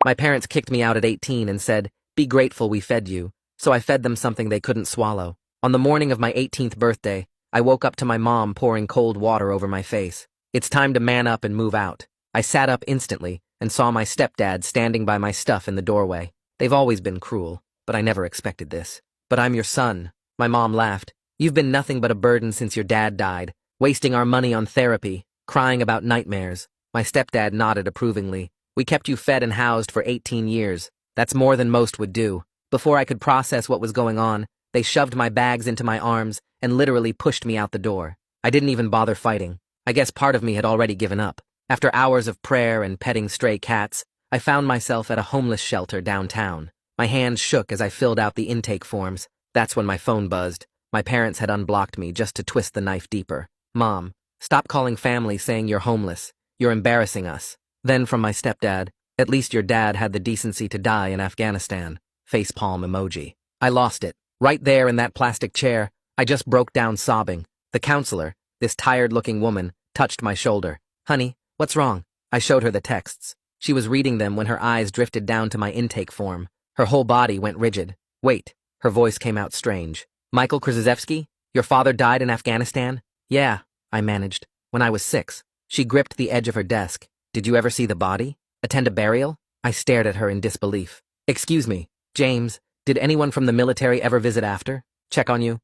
My parents kicked me out at 18 and said, "Be grateful we fed you." So I fed them something they couldn't swallow. On the morning of my 18th birthday, I woke up to my mom pouring cold water over my face. It's time to man up and move out. I sat up instantly and saw my stepdad standing by my stuff in the doorway. They've always been cruel, but I never expected this. "But I'm your son." My mom laughed. "You've been nothing but a burden since your dad died, wasting our money on therapy, crying about nightmares." My stepdad nodded approvingly. "We kept you fed and housed for 18 years. That's more than most would do." Before I could process what was going on, they shoved my bags into my arms and literally pushed me out the door. I didn't even bother fighting. I guess part of me had already given up. After hours of prayer and petting stray cats, I found myself at a homeless shelter downtown. My hands shook as I filled out the intake forms. That's when my phone buzzed. My parents had unblocked me just to twist the knife deeper. "Mom, stop calling family saying you're homeless. You're embarrassing us." Then from my stepdad, "At least your dad had the decency to die in Afghanistan." Facepalm emoji. I lost it. Right there in that plastic chair, I just broke down sobbing. The counselor, this tired-looking woman, touched my shoulder. "Honey, what's wrong?" I showed her the texts. She was reading them when her eyes drifted down to my intake form. Her whole body went rigid. "Wait." Her voice came out strange. "Michael Krzyzewski? Your father died in Afghanistan?" "Yeah," I managed. "When I was 6. She gripped the edge of her desk. "Did you ever see the body? Attend a burial?" I stared at her in disbelief. "Excuse me, James, did anyone from the military ever visit after? Check on you?"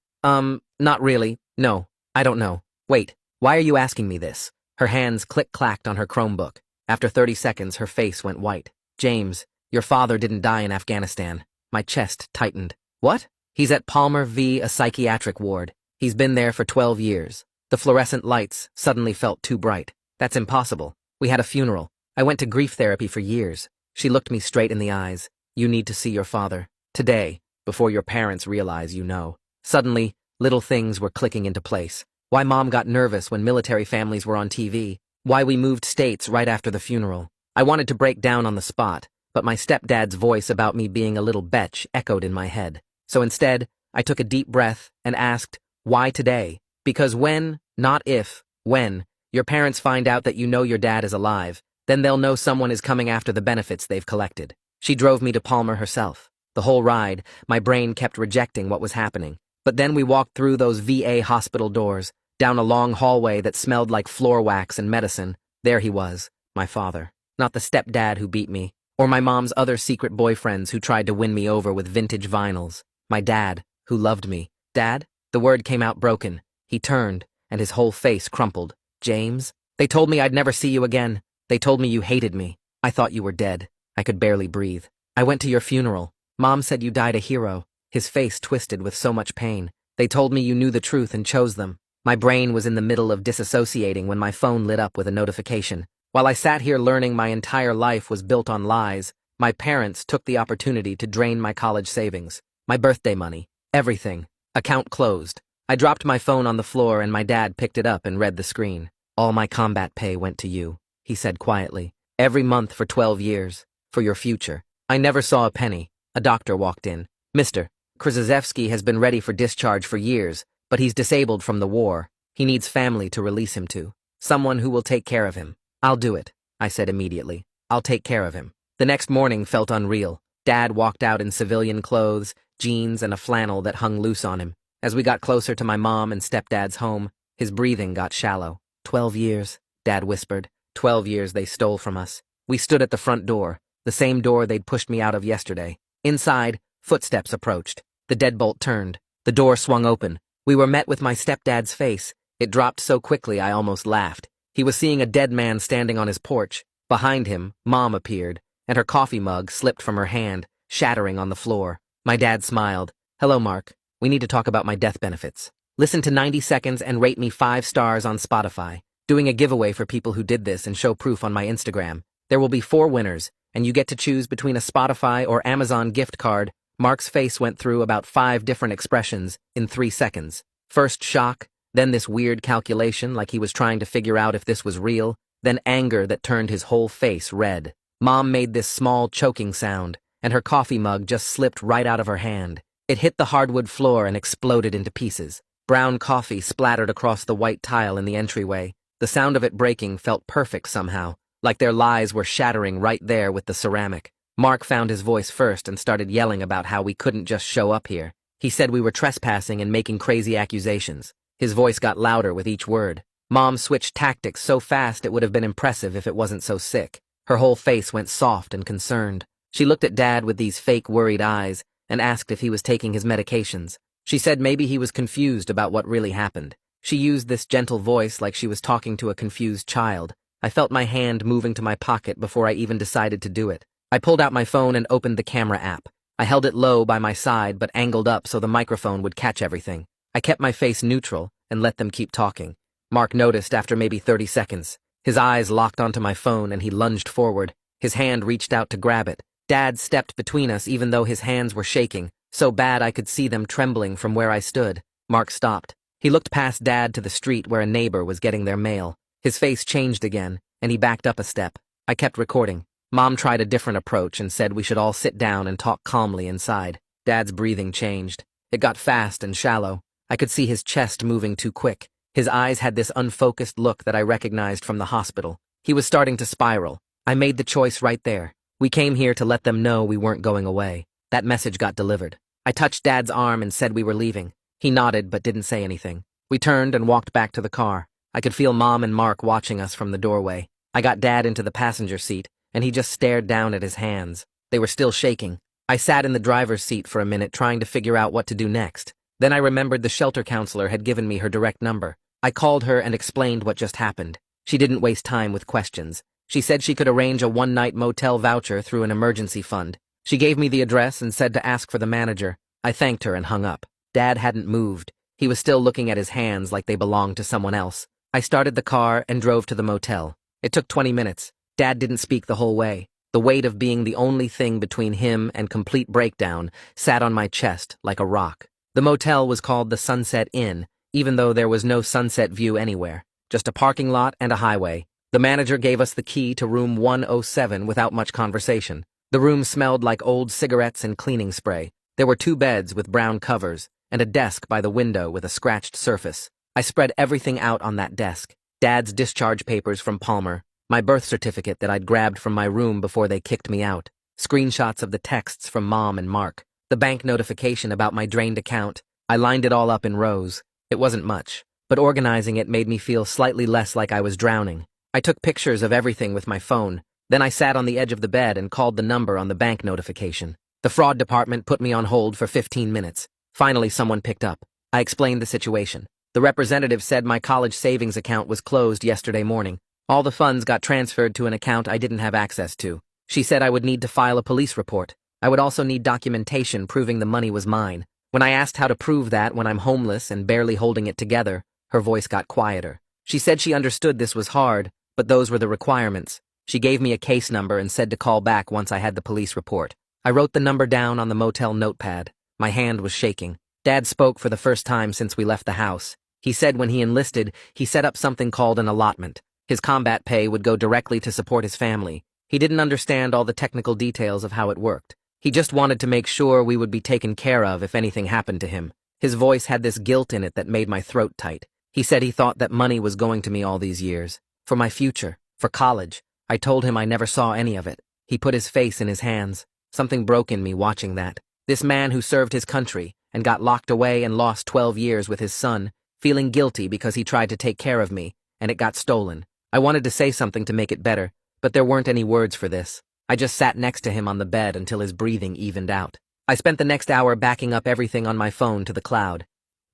Not really. No, I don't know. Wait, why are you asking me this?" Her hands click-clacked on her Chromebook. After 30 seconds, her face went white. "James, your father didn't die in Afghanistan." My chest tightened. "What?" "He's at Palmer V, a psychiatric ward. He's been there for 12 years. The fluorescent lights suddenly felt too bright. That's impossible. We had a funeral. I went to grief therapy for years." She looked me straight in the eyes. "You need to see your father. Today, before your parents realize you know." Suddenly, little things were clicking into place. Why Mom got nervous when military families were on TV. Why we moved states right after the funeral. I wanted to break down on the spot, but my stepdad's voice about me being a little betch echoed in my head. So instead, I took a deep breath and asked, "Why today?" Because when, not if, when, your parents find out that you know your dad is alive, then they'll know someone is coming after the benefits they've collected. She drove me to Palmer herself. The whole ride, my brain kept rejecting what was happening. But then we walked through those VA hospital doors, down a long hallway that smelled like floor wax and medicine. There he was, my father. Not the stepdad who beat me, or my mom's other secret boyfriends who tried to win me over with vintage vinyls. My dad, who loved me. "Dad?" The word came out broken. He turned, and his whole face crumpled. "James? They told me I'd never see you again. They told me you hated me. I thought you were dead." I could barely breathe. "I went to your funeral. Mom said you died a hero." His face twisted with so much pain. "They told me you knew the truth and chose them." My brain was in the middle of disassociating when my phone lit up with a notification. While I sat here learning my entire life was built on lies, my parents took the opportunity to drain my college savings, my birthday money, everything. Account closed. I dropped my phone on the floor and my dad picked it up and read the screen. "All my combat pay went to you," he said quietly. "Every month for 12 years. For your future." I never saw a penny. A doctor walked in. "Mr. Krzyzewski has been ready for discharge for years, but he's disabled from the war. He needs family to release him to. Someone who will take care of him." "I'll do it," I said immediately. "I'll take care of him." The next morning felt unreal. Dad walked out in civilian clothes, jeans, and a flannel that hung loose on him. As we got closer to my mom and stepdad's home, his breathing got shallow. 12 years, Dad whispered. 12 years they stole from us. We stood at the front door, the same door they'd pushed me out of yesterday. Inside, footsteps approached. The deadbolt turned. The door swung open. We were met with my stepdad's face. It dropped so quickly I almost laughed. He was seeing a dead man standing on his porch. Behind him, Mom appeared, and her coffee mug slipped from her hand, shattering on the floor. My dad smiled. "Hello, Mark. We need to talk about my death benefits. Listen to 90 Seconds and rate me 5 stars on Spotify. Doing a giveaway for people who did this and show proof on my Instagram. There will be 4 winners, and you get to choose between a Spotify or Amazon gift card." Mark's face went through about 5 different expressions in 3 seconds. First shock, then this weird calculation like he was trying to figure out if this was real, then anger that turned his whole face red. Mom made this small choking sound, and her coffee mug just slipped right out of her hand. It hit the hardwood floor and exploded into pieces. Brown coffee splattered across the white tile in the entryway. The sound of it breaking felt perfect somehow, like their lies were shattering right there with the ceramic. Mark found his voice first and started yelling about how we couldn't just show up here. He said we were trespassing and making crazy accusations. His voice got louder with each word. Mom switched tactics so fast it would have been impressive if it wasn't so sick. Her whole face went soft and concerned. She looked at Dad with these fake worried eyes and asked if he was taking his medications. She said maybe he was confused about what really happened. She used this gentle voice like she was talking to a confused child. I felt my hand moving to my pocket before I even decided to do it. I pulled out my phone and opened the camera app. I held it low by my side but angled up so the microphone would catch everything. I kept my face neutral and let them keep talking. Mark noticed after maybe 30 seconds. His eyes locked onto my phone and he lunged forward. His hand reached out to grab it. Dad stepped between us even though his hands were shaking, so bad I could see them trembling from where I stood. Mark stopped. He looked past Dad to the street where a neighbor was getting their mail. His face changed again, and he backed up a step. I kept recording. Mom tried a different approach and said we should all sit down and talk calmly inside. Dad's breathing changed. It got fast and shallow. I could see his chest moving too quick. His eyes had this unfocused look that I recognized from the hospital. He was starting to spiral. I made the choice right there. We came here to let them know we weren't going away. That message got delivered. I touched Dad's arm and said we were leaving. He nodded but didn't say anything. We turned and walked back to the car. I could feel Mom and Mark watching us from the doorway. I got Dad into the passenger seat, and he just stared down at his hands. They were still shaking. I sat in the driver's seat for a minute trying to figure out what to do next. Then I remembered the shelter counselor had given me her direct number. I called her and explained what just happened. She didn't waste time with questions. She said she could arrange a one-night motel voucher through an emergency fund. She gave me the address and said to ask for the manager. I thanked her and hung up. Dad hadn't moved. He was still looking at his hands like they belonged to someone else. I started the car and drove to the motel. It took 20 minutes. Dad didn't speak the whole way. The weight of being the only thing between him and complete breakdown sat on my chest like a rock. The motel was called the Sunset Inn, even though there was no sunset view anywhere. Just a parking lot and a highway. The manager gave us the key to room 107 without much conversation. The room smelled like old cigarettes and cleaning spray. There were 2 beds with brown covers, and a desk by the window with a scratched surface. I spread everything out on that desk. Dad's discharge papers from Palmer, my birth certificate that I'd grabbed from my room before they kicked me out, screenshots of the texts from Mom and Mark, the bank notification about my drained account. I lined it all up in rows. It wasn't much, but organizing it made me feel slightly less like I was drowning. I took pictures of everything with my phone. Then I sat on the edge of the bed and called the number on the bank notification. The fraud department put me on hold for 15 minutes. Finally, someone picked up. I explained the situation. The representative said my college savings account was closed yesterday morning. All the funds got transferred to an account I didn't have access to. She said I would need to file a police report. I would also need documentation proving the money was mine. When I asked how to prove that when I'm homeless and barely holding it together, her voice got quieter. She said she understood this was hard, but those were the requirements. She gave me a case number and said to call back once I had the police report. I wrote the number down on the motel notepad. My hand was shaking. Dad spoke for the first time since we left the house. He said when he enlisted, he set up something called an allotment. His combat pay would go directly to support his family. He didn't understand all the technical details of how it worked. He just wanted to make sure we would be taken care of if anything happened to him. His voice had this guilt in it that made my throat tight. He said he thought that money was going to me all these years. For my future. For college. I told him I never saw any of it. He put his face in his hands. Something broke in me watching that. This man who served his country and got locked away and lost 12 years with his son, feeling guilty because he tried to take care of me, and it got stolen. I wanted to say something to make it better, but there weren't any words for this. I just sat next to him on the bed until his breathing evened out. I spent the next hour backing up everything on my phone to the cloud.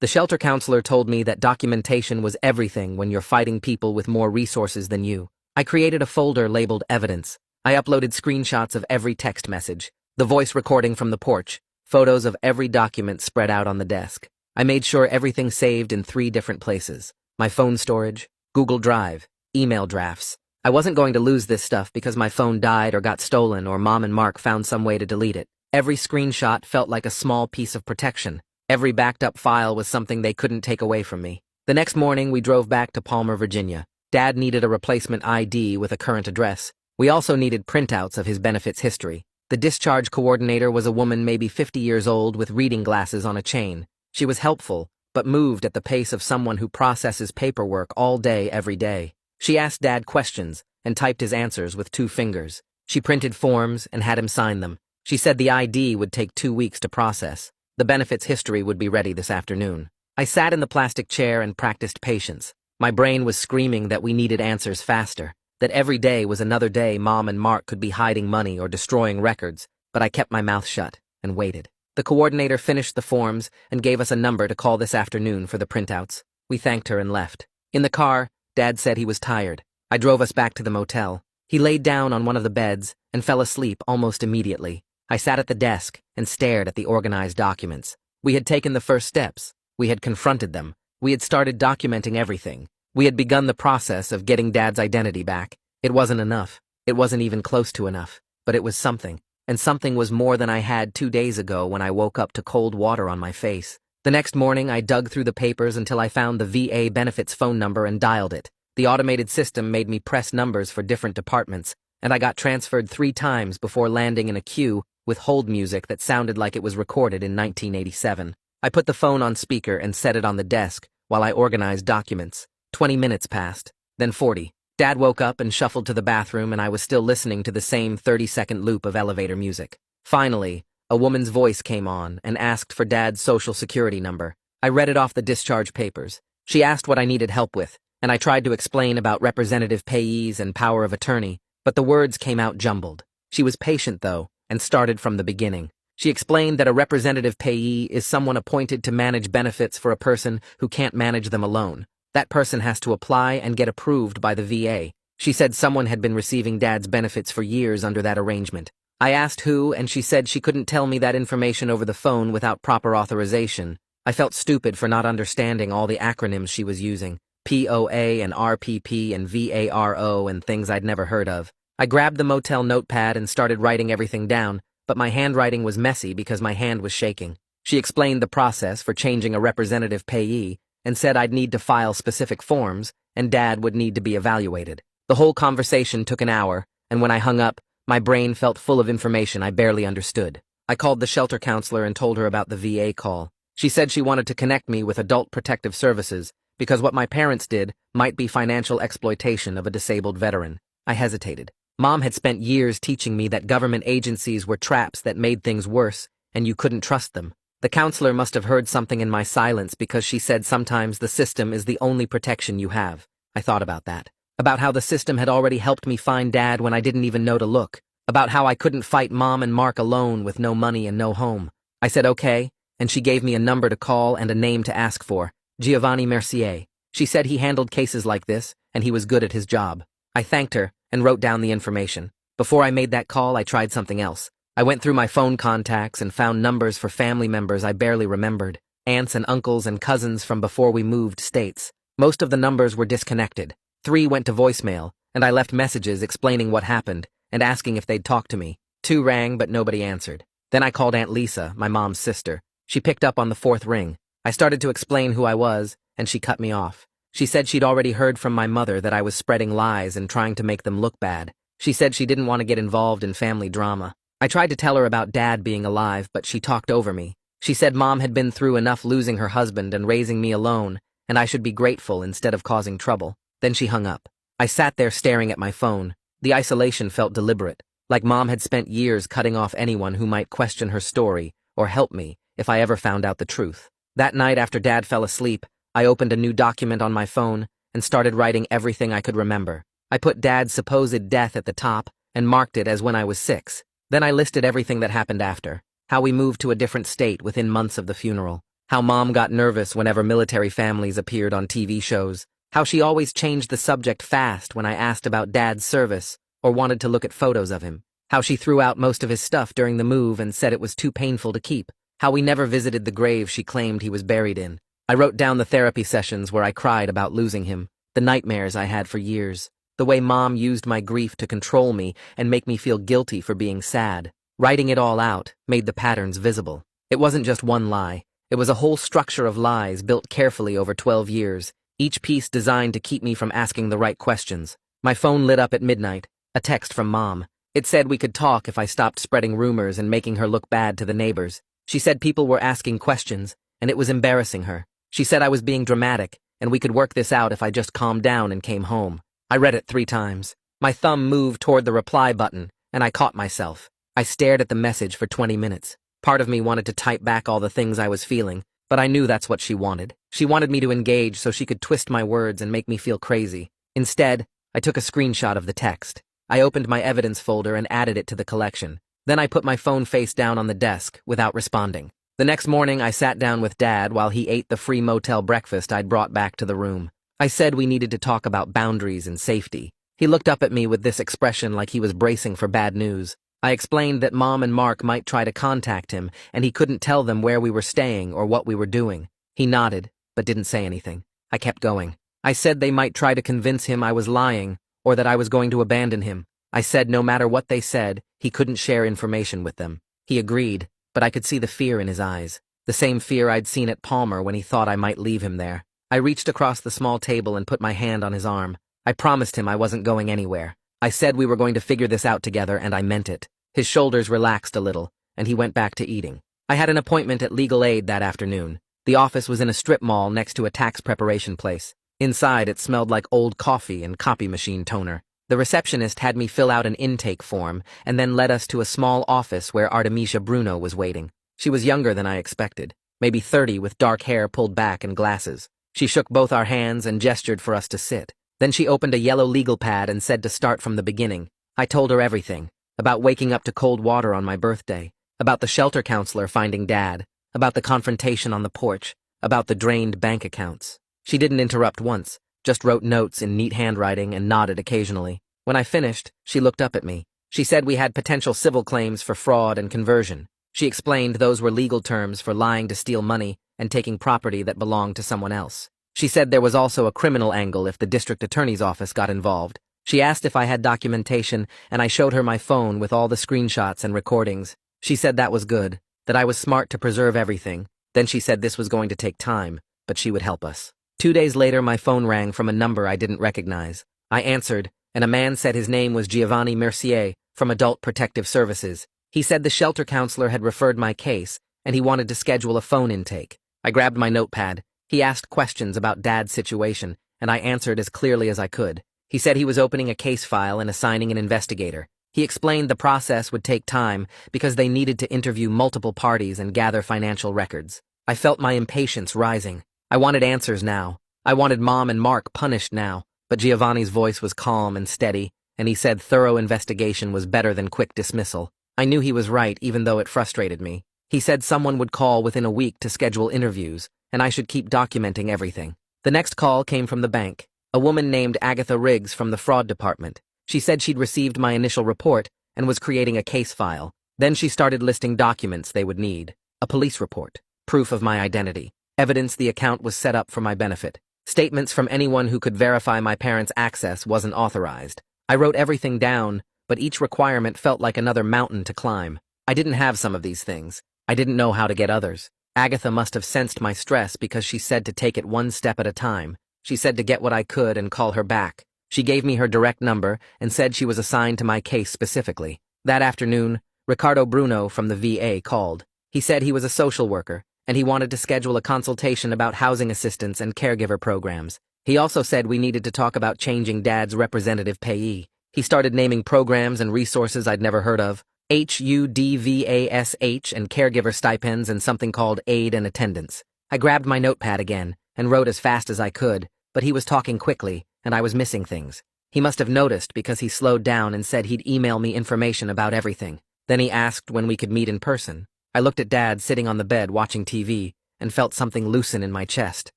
The shelter counselor told me that documentation was everything when you're fighting people with more resources than you. I created a folder labeled Evidence. I uploaded screenshots of every text message, the voice recording from the porch, photos of every document spread out on the desk. I made sure everything saved in 3 different places. My phone storage, Google Drive, email drafts. I wasn't going to lose this stuff because my phone died or got stolen or Mom and Mark found some way to delete it. Every screenshot felt like a small piece of protection. Every backed up file was something they couldn't take away from me. The next morning, we drove back to Palmer, Virginia. Dad needed a replacement ID with a current address. We also needed printouts of his benefits history. The discharge coordinator was a woman maybe 50 years old with reading glasses on a chain. She was helpful, but moved at the pace of someone who processes paperwork all day, every day. She asked Dad questions and typed his answers with 2 fingers. She printed forms and had him sign them. She said the ID would take 2 weeks to process. The benefits history would be ready this afternoon. I sat in the plastic chair and practiced patience. My brain was screaming that we needed answers faster, that every day was another day Mom and Mark could be hiding money or destroying records, but I kept my mouth shut and waited. The coordinator finished the forms and gave us a number to call this afternoon for the printouts. We thanked her and left. In the car, Dad said he was tired. I drove us back to the motel. He laid down on one of the beds and fell asleep almost immediately. I sat at the desk and stared at the organized documents. We had taken the first steps. We had confronted them. We had started documenting everything. We had begun the process of getting Dad's identity back. It wasn't enough. It wasn't even close to enough. But it was something. And something was more than I had 2 days ago when I woke up to cold water on my face. The next morning, I dug through the papers until I found the VA benefits phone number and dialed it. The automated system made me press numbers for different departments, and I got transferred 3 times before landing in a queue with hold music that sounded like it was recorded in 1987. I put the phone on speaker and set it on the desk while I organized documents. 20 minutes passed, then 40. Dad woke up and shuffled to the bathroom, and I was still listening to the same 30-second loop of elevator music. Finally, a woman's voice came on and asked for Dad's social security number. I read it off the discharge papers. She asked what I needed help with, and I tried to explain about representative payees and power of attorney, but the words came out jumbled. She was patient, though, and started from the beginning. She explained that a representative payee is someone appointed to manage benefits for a person who can't manage them alone. That person has to apply and get approved by the VA. She said someone had been receiving Dad's benefits for years under that arrangement. I asked who, and she said she couldn't tell me that information over the phone without proper authorization. I felt stupid for not understanding all the acronyms she was using. POA and RPP and VARO and things I'd never heard of. I grabbed the motel notepad and started writing everything down, but my handwriting was messy because my hand was shaking. She explained the process for changing a representative payee and said I'd need to file specific forms and Dad would need to be evaluated. The whole conversation took an hour, and when I hung up, my brain felt full of information I barely understood. I called the shelter counselor and told her about the VA call. She said she wanted to connect me with Adult Protective Services because what my parents did might be financial exploitation of a disabled veteran. I hesitated. Mom had spent years teaching me that government agencies were traps that made things worse, and you couldn't trust them. The counselor must have heard something in my silence because she said sometimes the system is the only protection you have. I thought about that. About how the system had already helped me find Dad when I didn't even know to look. About how I couldn't fight Mom and Mark alone with no money and no home. I said okay, and she gave me a number to call and a name to ask for. Giovanni Mercier. She said he handled cases like this, and he was good at his job. I thanked her and wrote down the information. Before I made that call, I tried something else. I went through my phone contacts and found numbers for family members I barely remembered. Aunts and uncles and cousins from before we moved states. Most of the numbers were disconnected. 3 went to voicemail, and I left messages explaining what happened and asking if they'd talk to me. 2 rang, but nobody answered. Then I called Aunt Lisa, my mom's sister. She picked up on the 4th ring. I started to explain who I was, and she cut me off. She said she'd already heard from my mother that I was spreading lies and trying to make them look bad. She said she didn't want to get involved in family drama. I tried to tell her about Dad being alive, but she talked over me. She said Mom had been through enough losing her husband and raising me alone, and I should be grateful instead of causing trouble. Then she hung up. I sat there staring at my phone. The isolation felt deliberate, like Mom had spent years cutting off anyone who might question her story or help me if I ever found out the truth. That night after Dad fell asleep, I opened a new document on my phone and started writing everything I could remember. I put Dad's supposed death at the top and marked it as when I was 6. Then I listed everything that happened after. How we moved to a different state within months of the funeral. How Mom got nervous whenever military families appeared on TV shows. How she always changed the subject fast when I asked about Dad's service or wanted to look at photos of him. How she threw out most of his stuff during the move and said it was too painful to keep. How we never visited the grave she claimed he was buried in. I wrote down the therapy sessions where I cried about losing him. The nightmares I had for years. The way Mom used my grief to control me and make me feel guilty for being sad. Writing it all out made the patterns visible. It wasn't just one lie. It was a whole structure of lies built carefully over 12 years, each piece designed to keep me from asking the right questions. My phone lit up at midnight, a text from Mom. It said we could talk if I stopped spreading rumors and making her look bad to the neighbors. She said people were asking questions, and it was embarrassing her. She said I was being dramatic, and we could work this out if I just calmed down and came home. I read it 3 times. My thumb moved toward the reply button, and I caught myself. I stared at the message for 20 minutes. Part of me wanted to type back all the things I was feeling, but I knew that's what she wanted. She wanted me to engage so she could twist my words and make me feel crazy. Instead, I took a screenshot of the text. I opened my evidence folder and added it to the collection. Then I put my phone face down on the desk without responding. The next morning, I sat down with Dad while he ate the free motel breakfast I'd brought back to the room. I said we needed to talk about boundaries and safety. He looked up at me with this expression like he was bracing for bad news. I explained that Mom and Mark might try to contact him, and he couldn't tell them where we were staying or what we were doing. He nodded, but didn't say anything. I kept going. I said they might try to convince him I was lying, or that I was going to abandon him. I said no matter what they said, he couldn't share information with them. He agreed, but I could see the fear in his eyes. The same fear I'd seen at Palmer when he thought I might leave him there. I reached across the small table and put my hand on his arm. I promised him I wasn't going anywhere. I said we were going to figure this out together, and I meant it. His shoulders relaxed a little, and he went back to eating. I had an appointment at Legal Aid that afternoon. The office was in a strip mall next to a tax preparation place. Inside, it smelled like old coffee and copy machine toner. The receptionist had me fill out an intake form and then led us to a small office where Artemisia Bruno was waiting. She was younger than I expected, maybe 30 with dark hair pulled back and glasses. She shook both our hands and gestured for us to sit. Then she opened a yellow legal pad and said to start from the beginning. I told her everything. About waking up to cold water on my birthday. About the shelter counselor finding Dad. About the confrontation on the porch. About the drained bank accounts. She didn't interrupt once, just wrote notes in neat handwriting and nodded occasionally. When I finished, she looked up at me. She said we had potential civil claims for fraud and conversion. She explained those were legal terms for lying to steal money and taking property that belonged to someone else. She said there was also a criminal angle if the district attorney's office got involved. She asked if I had documentation, and I showed her my phone with all the screenshots and recordings. She said that was good, that I was smart to preserve everything. Then she said this was going to take time, but she would help us. 2 days later, my phone rang from a number I didn't recognize. I answered, and a man said his name was Giovanni Mercier from Adult Protective Services. He said the shelter counselor had referred my case, and he wanted to schedule a phone intake. I grabbed my notepad. He asked questions about Dad's situation, and I answered as clearly as I could. He said he was opening a case file and assigning an investigator. He explained the process would take time because they needed to interview multiple parties and gather financial records. I felt my impatience rising. I wanted answers now. I wanted Mom and Mark punished now, but Giovanni's voice was calm and steady, and he said thorough investigation was better than quick dismissal. I knew he was right, even though it frustrated me. He said someone would call within a week to schedule interviews, and I should keep documenting everything. The next call came from the bank. A woman named Agatha Riggs from the fraud department. She said she'd received my initial report and was creating a case file. Then she started listing documents they would need. A police report, proof of my identity, evidence the account was set up for my benefit, statements from anyone who could verify my parents' access wasn't authorized. I wrote everything down, but each requirement felt like another mountain to climb. I didn't have some of these things. I didn't know how to get others. Agatha must have sensed my stress because she said to take it one step at a time. She said to get what I could and call her back. She gave me her direct number and said she was assigned to my case specifically. That afternoon, Ricardo Bruno from the VA called. He said he was a social worker, and he wanted to schedule a consultation about housing assistance and caregiver programs. He also said we needed to talk about changing Dad's representative payee. He started naming programs and resources I'd never heard of. HUDVASH and caregiver stipends and something called aid and attendance. I grabbed my notepad again and wrote as fast as I could, but he was talking quickly, and I was missing things. He must have noticed because he slowed down and said he'd email me information about everything. Then he asked when we could meet in person. I looked at Dad sitting on the bed watching TV and felt something loosen in my chest.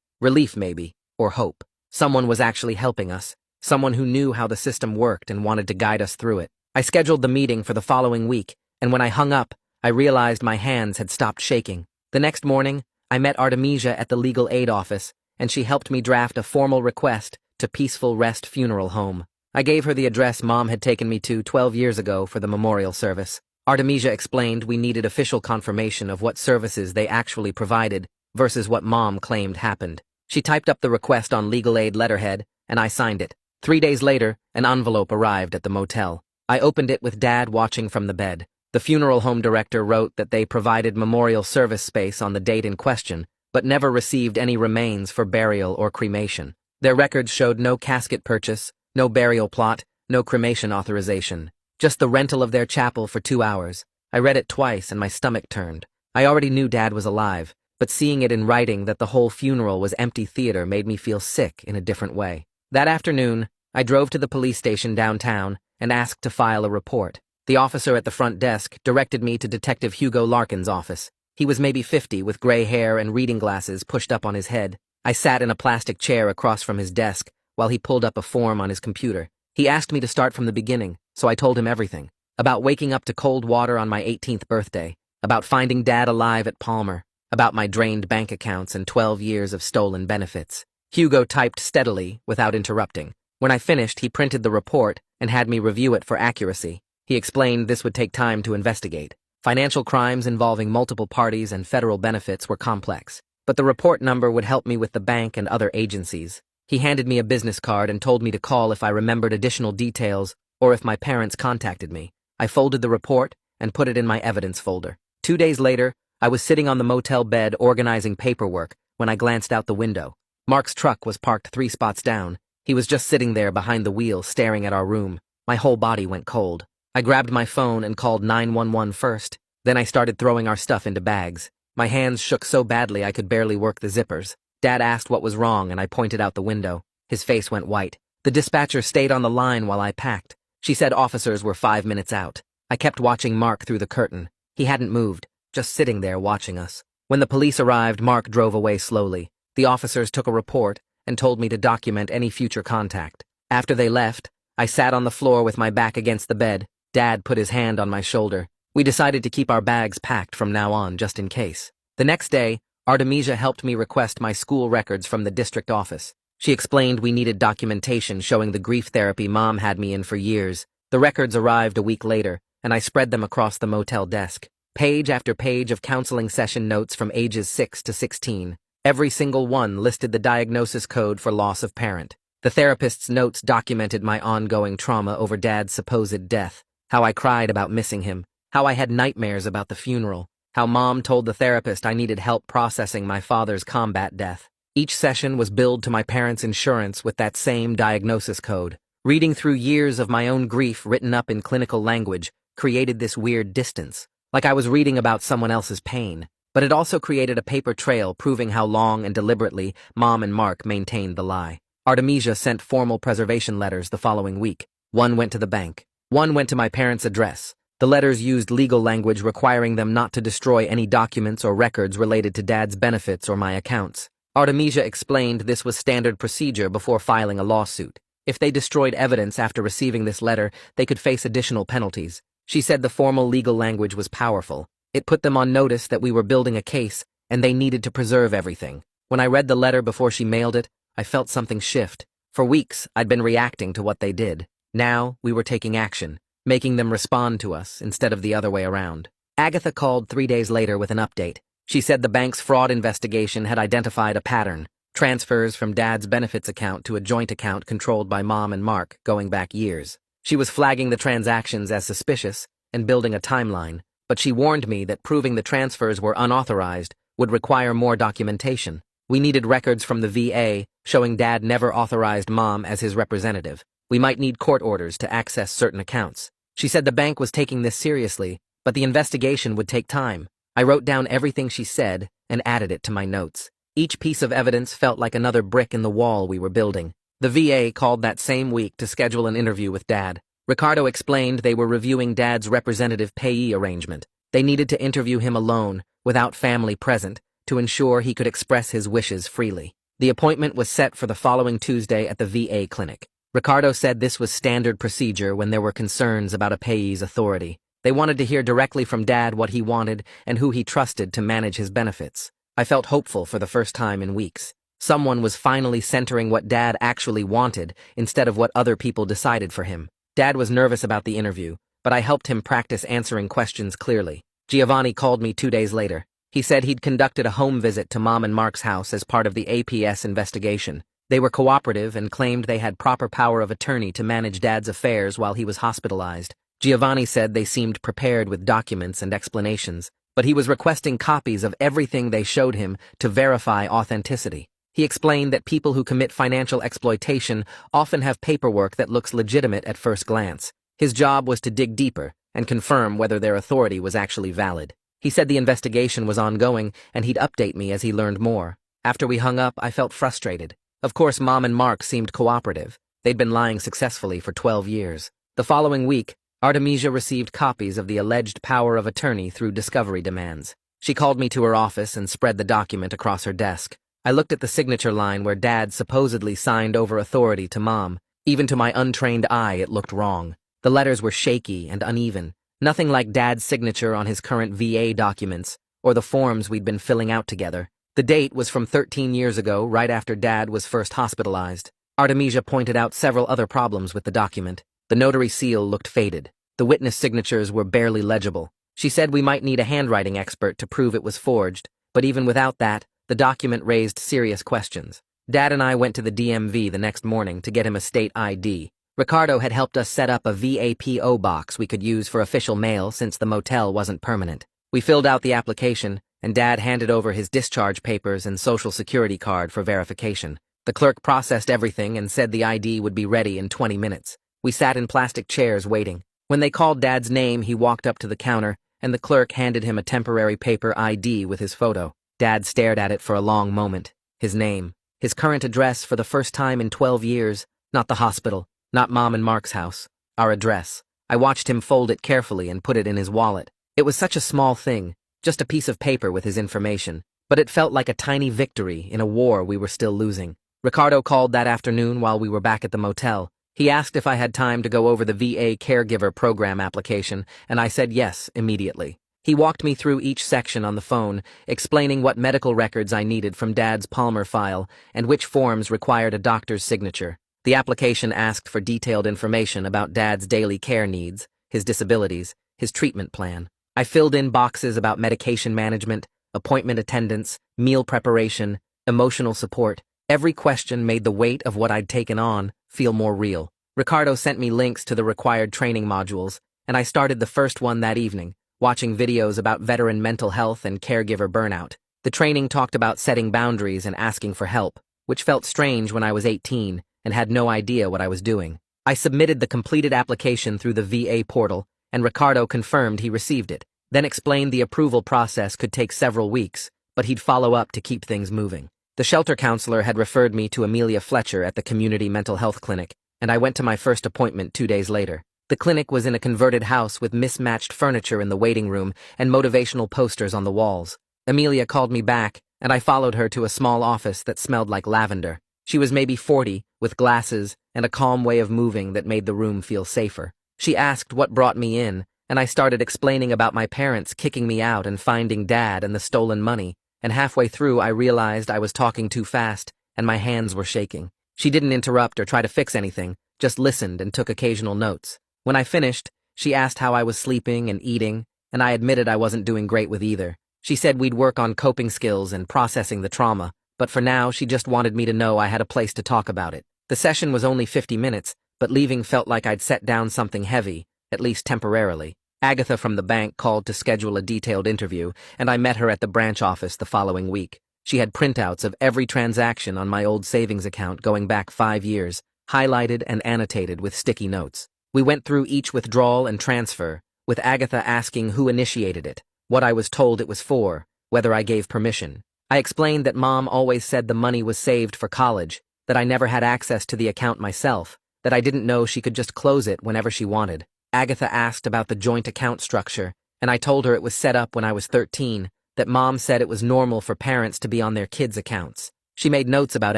Relief, maybe, or hope. Someone was actually helping us. Someone who knew how the system worked and wanted to guide us through it. I scheduled the meeting for the following week, and when I hung up, I realized my hands had stopped shaking. The next morning, I met Artemisia at the legal aid office, and she helped me draft a formal request to Peaceful Rest Funeral Home. I gave her the address Mom had taken me to 12 years ago for the memorial service. Artemisia explained we needed official confirmation of what services they actually provided versus what Mom claimed happened. She typed up the request on legal aid letterhead, and I signed it. 3 days later, an envelope arrived at the motel. I opened it with Dad watching from the bed. The funeral home director wrote that they provided memorial service space on the date in question, but never received any remains for burial or cremation. Their records showed no casket purchase, no burial plot, no cremation authorization. Just the rental of their chapel for 2 hours. I read it twice and my stomach turned. I already knew Dad was alive, but seeing it in writing that the whole funeral was empty theater made me feel sick in a different way. That afternoon, I drove to the police station downtown and asked to file a report. The officer at the front desk directed me to Detective Hugo Larkin's office. He was maybe 50 with gray hair and reading glasses pushed up on his head. I sat in a plastic chair across from his desk while he pulled up a form on his computer. He asked me to start from the beginning, so I told him everything. About waking up to cold water on my 18th birthday, about finding Dad alive at Palmer, about my drained bank accounts and 12 years of stolen benefits. Hugo typed steadily, without interrupting. When I finished, he printed the report and had me review it for accuracy. He explained this would take time to investigate. Financial crimes involving multiple parties and federal benefits were complex, but the report number would help me with the bank and other agencies. He handed me a business card and told me to call if I remembered additional details or if my parents contacted me. I folded the report and put it in my evidence folder. 2 days later, I was sitting on the motel bed organizing paperwork when I glanced out the window. Mark's truck was parked 3 spots down. He was just sitting there behind the wheel staring at our room. My whole body went cold. I grabbed my phone and called 911 first. Then I started throwing our stuff into bags. My hands shook so badly I could barely work the zippers. Dad asked what was wrong and I pointed out the window. His face went white. The dispatcher stayed on the line while I packed. She said officers were 5 minutes out. I kept watching Mark through the curtain. He hadn't moved, just sitting there watching us. When the police arrived, Mark drove away slowly. The officers took a report and told me to document any future contact. After they left, I sat on the floor with my back against the bed. Dad put his hand on my shoulder. We decided to keep our bags packed from now on, just in case. The next day, Artemisia helped me request my school records from the district office. She explained we needed documentation showing the grief therapy Mom had me in for years. The records arrived a week later, and I spread them across the motel desk. Page after page of counseling session notes from ages 6 to 16. Every single one listed the diagnosis code for loss of parent. The therapist's notes documented my ongoing trauma over Dad's supposed death, how I cried about missing him, how I had nightmares about the funeral, how Mom told the therapist I needed help processing my father's combat death. Each session was billed to my parents' insurance with that same diagnosis code. Reading through years of my own grief written up in clinical language created this weird distance, like I was reading about someone else's pain. But it also created a paper trail proving how long and deliberately Mom and Mark maintained the lie. Artemisia sent formal preservation letters the following week. One went to the bank. One went to my parents' address. The letters used legal language requiring them not to destroy any documents or records related to Dad's benefits or my accounts. Artemisia explained this was standard procedure before filing a lawsuit. If they destroyed evidence after receiving this letter, they could face additional penalties. She said the formal legal language was powerful. It put them on notice that we were building a case, and they needed to preserve everything. When I read the letter before she mailed it, I felt something shift. For weeks, I'd been reacting to what they did. Now, we were taking action, making them respond to us instead of the other way around. Agatha called 3 days later with an update. She said the bank's fraud investigation had identified a pattern, transfers from Dad's benefits account to a joint account controlled by Mom and Mark going back years. She was flagging the transactions as suspicious and building a timeline, but she warned me that proving the transfers were unauthorized would require more documentation. We needed records from the VA showing Dad never authorized Mom as his representative. We might need court orders to access certain accounts. She said the bank was taking this seriously, but the investigation would take time. I wrote down everything she said and added it to my notes. Each piece of evidence felt like another brick in the wall we were building. The VA called that same week to schedule an interview with Dad. Ricardo explained they were reviewing Dad's representative payee arrangement. They needed to interview him alone, without family present, to ensure he could express his wishes freely. The appointment was set for the following Tuesday at the VA clinic. Ricardo said this was standard procedure when there were concerns about a payee's authority. They wanted to hear directly from Dad what he wanted and who he trusted to manage his benefits. I felt hopeful for the first time in weeks. Someone was finally centering what Dad actually wanted instead of what other people decided for him. Dad was nervous about the interview, but I helped him practice answering questions clearly. Giovanni called me 2 days later. He said he'd conducted a home visit to Mom and Mark's house as part of the APS investigation. They were cooperative and claimed they had proper power of attorney to manage Dad's affairs while he was hospitalized. Giovanni said they seemed prepared with documents and explanations, but he was requesting copies of everything they showed him to verify authenticity. He explained that people who commit financial exploitation often have paperwork that looks legitimate at first glance. His job was to dig deeper and confirm whether their authority was actually valid. He said the investigation was ongoing and he'd update me as he learned more. After we hung up, I felt frustrated. Of course, Mom and Mark seemed cooperative. They'd been lying successfully for 12 years. The following week, Artemisia received copies of the alleged power of attorney through discovery demands. She called me to her office and spread the document across her desk. I looked at the signature line where Dad supposedly signed over authority to Mom. Even to my untrained eye, it looked wrong. The letters were shaky and uneven, nothing like Dad's signature on his current VA documents or the forms we'd been filling out together. The date was from 13 years ago, right after Dad was first hospitalized. Artemisia pointed out several other problems with the document. The notary seal looked faded. The witness signatures were barely legible. She said we might need a handwriting expert to prove it was forged, but even without that, the document raised serious questions. Dad and I went to the DMV the next morning to get him a state ID. Ricardo had helped us set up a VAPO box we could use for official mail since the motel wasn't permanent. We filled out the application, and Dad handed over his discharge papers and social security card for verification. The clerk processed everything and said the ID would be ready in 20 minutes. We sat in plastic chairs waiting. When they called Dad's name, he walked up to the counter, and the clerk handed him a temporary paper ID with his photo. Dad stared at it for a long moment. His name, his current address for the first time in 12 years, not the hospital, not Mom and Mark's house, our address. I watched him fold it carefully and put it in his wallet. It was such a small thing, just a piece of paper with his information, but it felt like a tiny victory in a war we were still losing. Ricardo called that afternoon while we were back at the motel. He asked if I had time to go over the VA caregiver program application, and I said yes immediately. He walked me through each section on the phone, explaining what medical records I needed from Dad's Palmer file and which forms required a doctor's signature. The application asked for detailed information about Dad's daily care needs, his disabilities, his treatment plan. I filled in boxes about medication management, appointment attendance, meal preparation, emotional support. Every question made the weight of what I'd taken on feel more real. Ricardo sent me links to the required training modules, and I started the first one that evening, watching videos about veteran mental health and caregiver burnout. The training talked about setting boundaries and asking for help, which felt strange when I was 18 and had no idea what I was doing. I submitted the completed application through the VA portal, and Ricardo confirmed he received it, then explained the approval process could take several weeks, but he'd follow up to keep things moving. The shelter counselor had referred me to Amelia Fletcher at the community mental health clinic, and I went to my first appointment 2 days later. The clinic was in a converted house with mismatched furniture in the waiting room and motivational posters on the walls. Amelia called me back, and I followed her to a small office that smelled like lavender. She was maybe 40, with glasses and a calm way of moving that made the room feel safer. She asked what brought me in, and I started explaining about my parents kicking me out and finding Dad and the stolen money, and halfway through I realized I was talking too fast and my hands were shaking. She didn't interrupt or try to fix anything, just listened and took occasional notes. When I finished, she asked how I was sleeping and eating, and I admitted I wasn't doing great with either. She said we'd work on coping skills and processing the trauma, but for now she just wanted me to know I had a place to talk about it. The session was only 50 minutes, but leaving felt like I'd set down something heavy, at least temporarily. Agatha from the bank called to schedule a detailed interview, and I met her at the branch office the following week. She had printouts of every transaction on my old savings account going back 5 years, highlighted and annotated with sticky notes. We went through each withdrawal and transfer, with Agatha asking who initiated it, what I was told it was for, whether I gave permission. I explained that Mom always said the money was saved for college, that I never had access to the account myself, that I didn't know she could just close it whenever she wanted. Agatha asked about the joint account structure, and I told her it was set up when I was 13, that Mom said it was normal for parents to be on their kids' accounts. She made notes about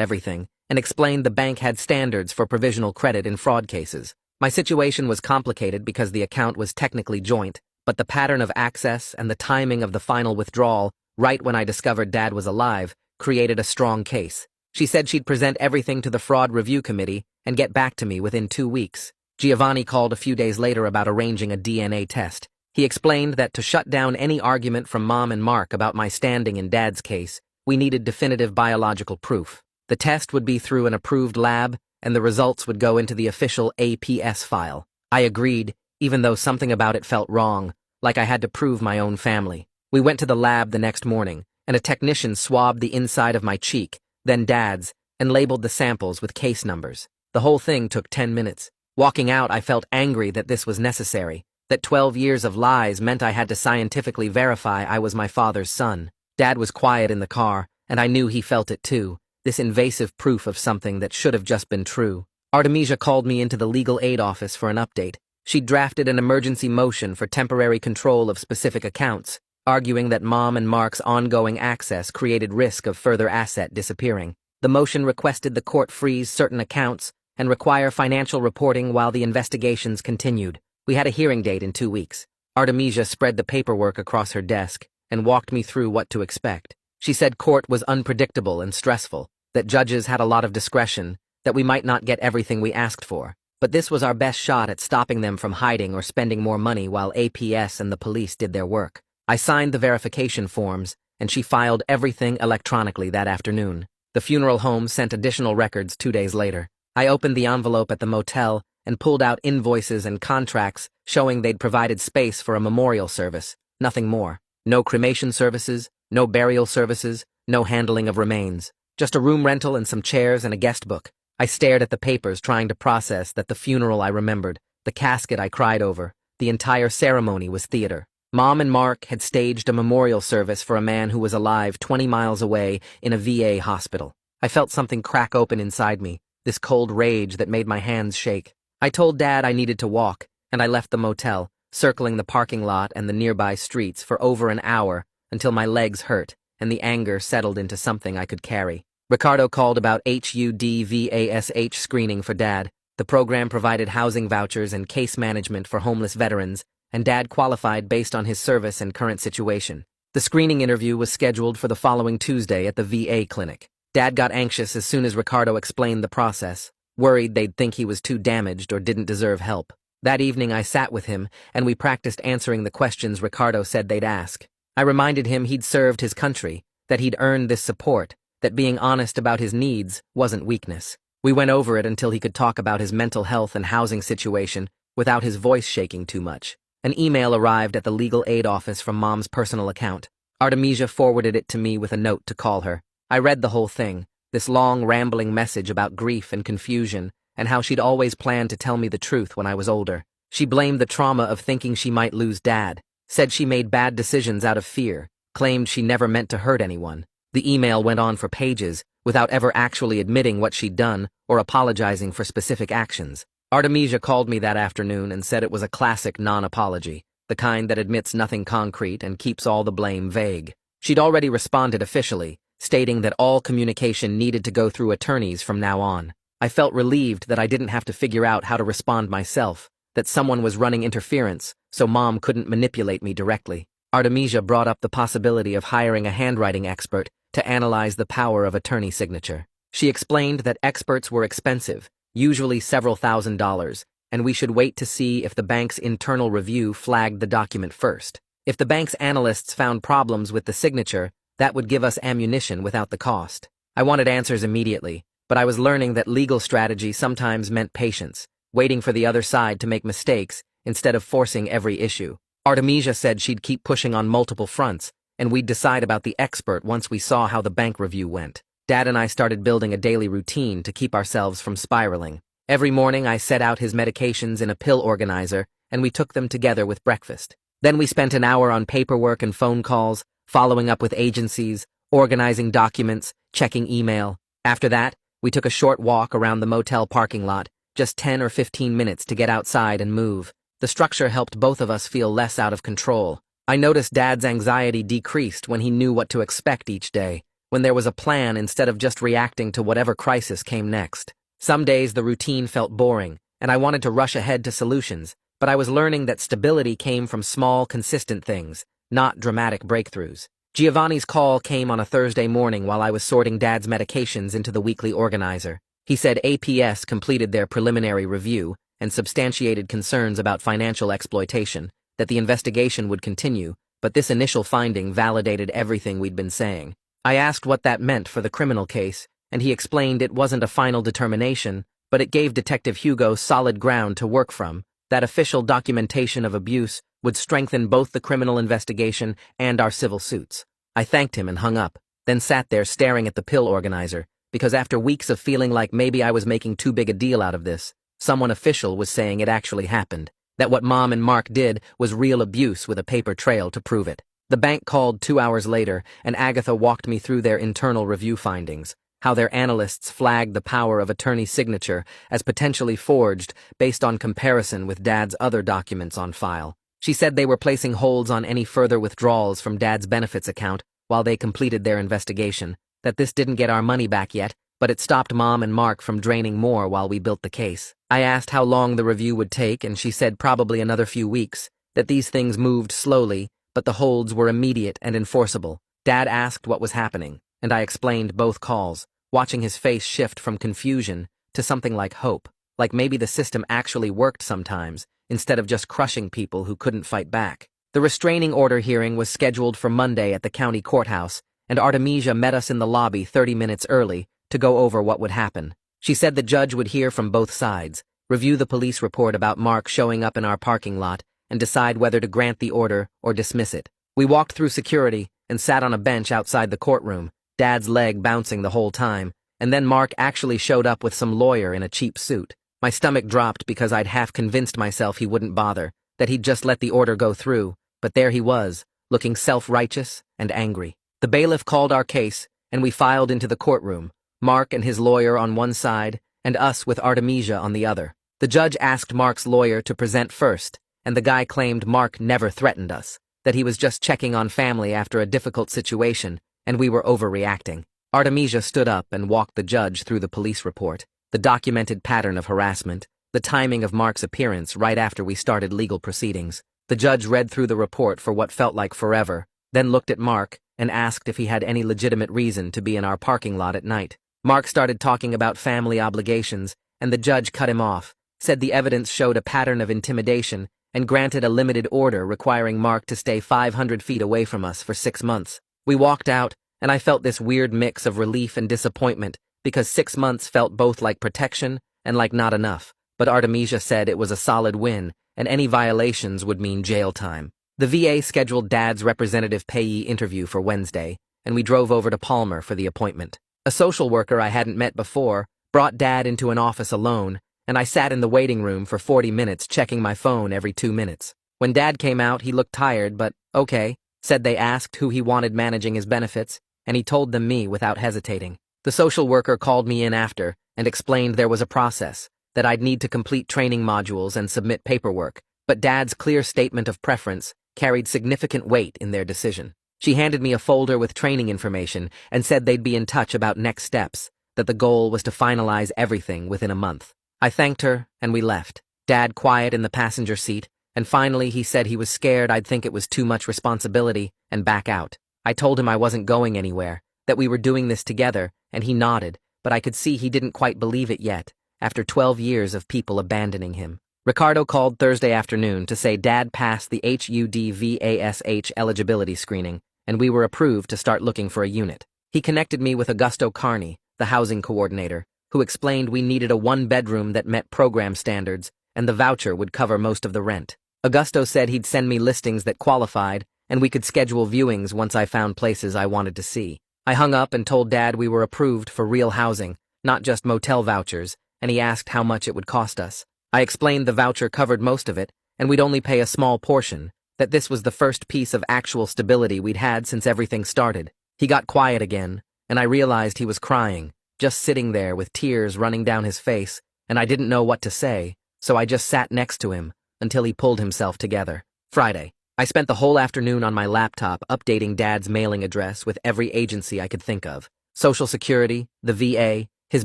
everything, and explained the bank had standards for provisional credit in fraud cases. My situation was complicated because the account was technically joint, but the pattern of access and the timing of the final withdrawal, right when I discovered Dad was alive, created a strong case. She said she'd present everything to the fraud review committee and get back to me within 2 weeks. Giovanni called a few days later about arranging a DNA test. He explained that to shut down any argument from Mom and Mark about my standing in Dad's case, we needed definitive biological proof. The test would be through an approved lab, and the results would go into the official APS file. I agreed, even though something about it felt wrong, like I had to prove my own family. We went to the lab the next morning, and a technician swabbed the inside of my cheek, then Dad's, and labeled the samples with case numbers. The whole thing took 10 minutes. Walking out, I felt angry that this was necessary, that 12 years of lies meant I had to scientifically verify I was my father's son. Dad was quiet in the car, and I knew he felt it too, this invasive proof of something that should have just been true. Artemisia called me into the legal aid office for an update. She'd drafted an emergency motion for temporary control of specific accounts, arguing that Mom and Mark's ongoing access created risk of further asset disappearing. The motion requested the court freeze certain accounts and require financial reporting while the investigations continued. We had a hearing date in 2 weeks. Artemisia spread the paperwork across her desk and walked me through what to expect. She said court was unpredictable and stressful, that judges had a lot of discretion, that we might not get everything we asked for. But this was our best shot at stopping them from hiding or spending more money while APS and the police did their work. I signed the verification forms, and she filed everything electronically that afternoon. The funeral home sent additional records 2 days later. I opened the envelope at the motel and pulled out invoices and contracts showing they'd provided space for a memorial service. Nothing more. No cremation services, no burial services, no handling of remains. Just a room rental and some chairs and a guest book. I stared at the papers trying to process that the funeral I remembered, the casket I cried over, the entire ceremony was theater. Mom and Mark had staged a memorial service for a man who was alive 20 miles away in a VA hospital. I felt something crack open inside me, this cold rage that made my hands shake. I told Dad I needed to walk, and I left the motel, circling the parking lot and the nearby streets for over an hour until my legs hurt and the anger settled into something I could carry. Ricardo called about HUDVASH screening for Dad. The program provided housing vouchers and case management for homeless veterans, and Dad qualified based on his service and current situation. The screening interview was scheduled for the following Tuesday at the VA clinic. Dad got anxious as soon as Ricardo explained the process, worried they'd think he was too damaged or didn't deserve help. That evening I sat with him, and we practiced answering the questions Ricardo said they'd ask. I reminded him he'd served his country, that he'd earned this support, that being honest about his needs wasn't weakness. We went over it until he could talk about his mental health and housing situation without his voice shaking too much. An email arrived at the legal aid office from Mom's personal account. Artemisia forwarded it to me with a note to call her. I read the whole thing, this long, rambling message about grief and confusion, and how she'd always planned to tell me the truth when I was older. She blamed the trauma of thinking she might lose Dad, said she made bad decisions out of fear, claimed she never meant to hurt anyone. The email went on for pages, without ever actually admitting what she'd done or apologizing for specific actions. Artemisia called me that afternoon and said it was a classic non-apology, the kind that admits nothing concrete and keeps all the blame vague. She'd already responded officially, stating that all communication needed to go through attorneys from now on. I felt relieved that I didn't have to figure out how to respond myself, that someone was running interference, so Mom couldn't manipulate me directly. Artemisia brought up the possibility of hiring a handwriting expert to analyze the power of attorney signature. She explained that experts were expensive, usually several $1,000s, and we should wait to see if the bank's internal review flagged the document first. If the bank's analysts found problems with the signature, that would give us ammunition without the cost. I wanted answers immediately, but I was learning that legal strategy sometimes meant patience, waiting for the other side to make mistakes instead of forcing every issue. Artemisia said she'd keep pushing on multiple fronts, and we'd decide about the expert once we saw how the bank review went. Dad and I started building a daily routine to keep ourselves from spiraling. Every morning I set out his medications in a pill organizer, and we took them together with breakfast. Then we spent an hour on paperwork and phone calls, following up with agencies, organizing documents, checking email. After that, we took a short walk around the motel parking lot, just 10 or 15 minutes to get outside and move. The structure helped both of us feel less out of control. I noticed Dad's anxiety decreased when he knew what to expect each day, when there was a plan instead of just reacting to whatever crisis came next. Some days the routine felt boring, and I wanted to rush ahead to solutions, but I was learning that stability came from small, consistent things, not dramatic breakthroughs. Giovanni's call came on a Thursday morning while I was sorting Dad's medications into the weekly organizer. He said APS completed their preliminary review and substantiated concerns about financial exploitation, that the investigation would continue, but this initial finding validated everything we'd been saying. I asked what that meant for the criminal case, and he explained it wasn't a final determination, but it gave Detective Hugo solid ground to work from, that official documentation of abuse would strengthen both the criminal investigation and our civil suits. I thanked him and hung up, then sat there staring at the pill organizer, because after weeks of feeling like maybe I was making too big a deal out of this, Someone official was saying it actually happened, that what Mom and Mark did was real abuse with a paper trail to prove it. The bank called 2 hours later, and Agatha walked me through their internal review findings, how their analysts flagged the power of attorney's signature as potentially forged based on comparison with Dad's other documents on file. She said they were placing holds on any further withdrawals from Dad's benefits account while they completed their investigation, that this didn't get our money back yet, but it stopped Mom and Mark from draining more while we built the case. I asked how long the review would take, and she said probably another few weeks, that these things moved slowly, but the holds were immediate and enforceable. Dad asked what was happening, and I explained both calls, watching his face shift from confusion to something like hope, like maybe the system actually worked sometimes, instead of just crushing people who couldn't fight back. The restraining order hearing was scheduled for Monday at the county courthouse, and Artemisia met us in the lobby 30 minutes early to go over what would happen. She said the judge would hear from both sides, review the police report about Mark showing up in our parking lot, and decide whether to grant the order or dismiss it. We walked through security and sat on a bench outside the courtroom, Dad's leg bouncing the whole time, and then Mark actually showed up with some lawyer in a cheap suit. My stomach dropped because I'd half convinced myself he wouldn't bother, that he'd just let the order go through, but there he was, looking self-righteous and angry. The bailiff called our case, and we filed into the courtroom, Mark and his lawyer on one side, and us with Artemisia on the other. The judge asked Mark's lawyer to present first, and the guy claimed Mark never threatened us, that he was just checking on family after a difficult situation, and we were overreacting. Artemisia stood up and walked the judge through the police report, the documented pattern of harassment, the timing of Mark's appearance right after we started legal proceedings. The judge read through the report for what felt like forever, then looked at Mark and asked if he had any legitimate reason to be in our parking lot at night. Mark started talking about family obligations, and the judge cut him off, said the evidence showed a pattern of intimidation, and granted a limited order requiring Mark to stay 500 feet away from us for 6 months. We walked out, and I felt this weird mix of relief and disappointment, because 6 months felt both like protection and like not enough, but Artemisia said it was a solid win, and any violations would mean jail time. The VA scheduled Dad's representative payee interview for Wednesday, and we drove over to Palmer for the appointment. A social worker I hadn't met before brought Dad into an office alone, and I sat in the waiting room for 40 minutes checking my phone every 2 minutes. When Dad came out, he looked tired, but okay, said they asked who he wanted managing his benefits, and he told them me without hesitating. The social worker called me in after and explained there was a process, that I'd need to complete training modules and submit paperwork, but Dad's clear statement of preference carried significant weight in their decision. She handed me a folder with training information and said they'd be in touch about next steps, that the goal was to finalize everything within a month. I thanked her, and we left, Dad quiet in the passenger seat, and finally he said he was scared I'd think it was too much responsibility and back out. I told him I wasn't going anywhere, that we were doing this together, and he nodded, but I could see he didn't quite believe it yet, after 12 years of people abandoning him. Ricardo called Thursday afternoon to say Dad passed the HUD-VASH eligibility screening, and we were approved to start looking for a unit. He connected me with Augusto Carney, the housing coordinator, who explained we needed a 1-bedroom that met program standards, and the voucher would cover most of the rent. Augusto said he'd send me listings that qualified, and we could schedule viewings once I found places I wanted to see. I hung up and told Dad we were approved for real housing, not just motel vouchers, and he asked how much it would cost us. I explained the voucher covered most of it, and we'd only pay a small portion, that this was the first piece of actual stability we'd had since everything started. He got quiet again, and I realized he was crying, just sitting there with tears running down his face, and I didn't know what to say, so I just sat next to him until he pulled himself together. Friday. I spent the whole afternoon on my laptop updating Dad's mailing address with every agency I could think of. Social Security, the VA, his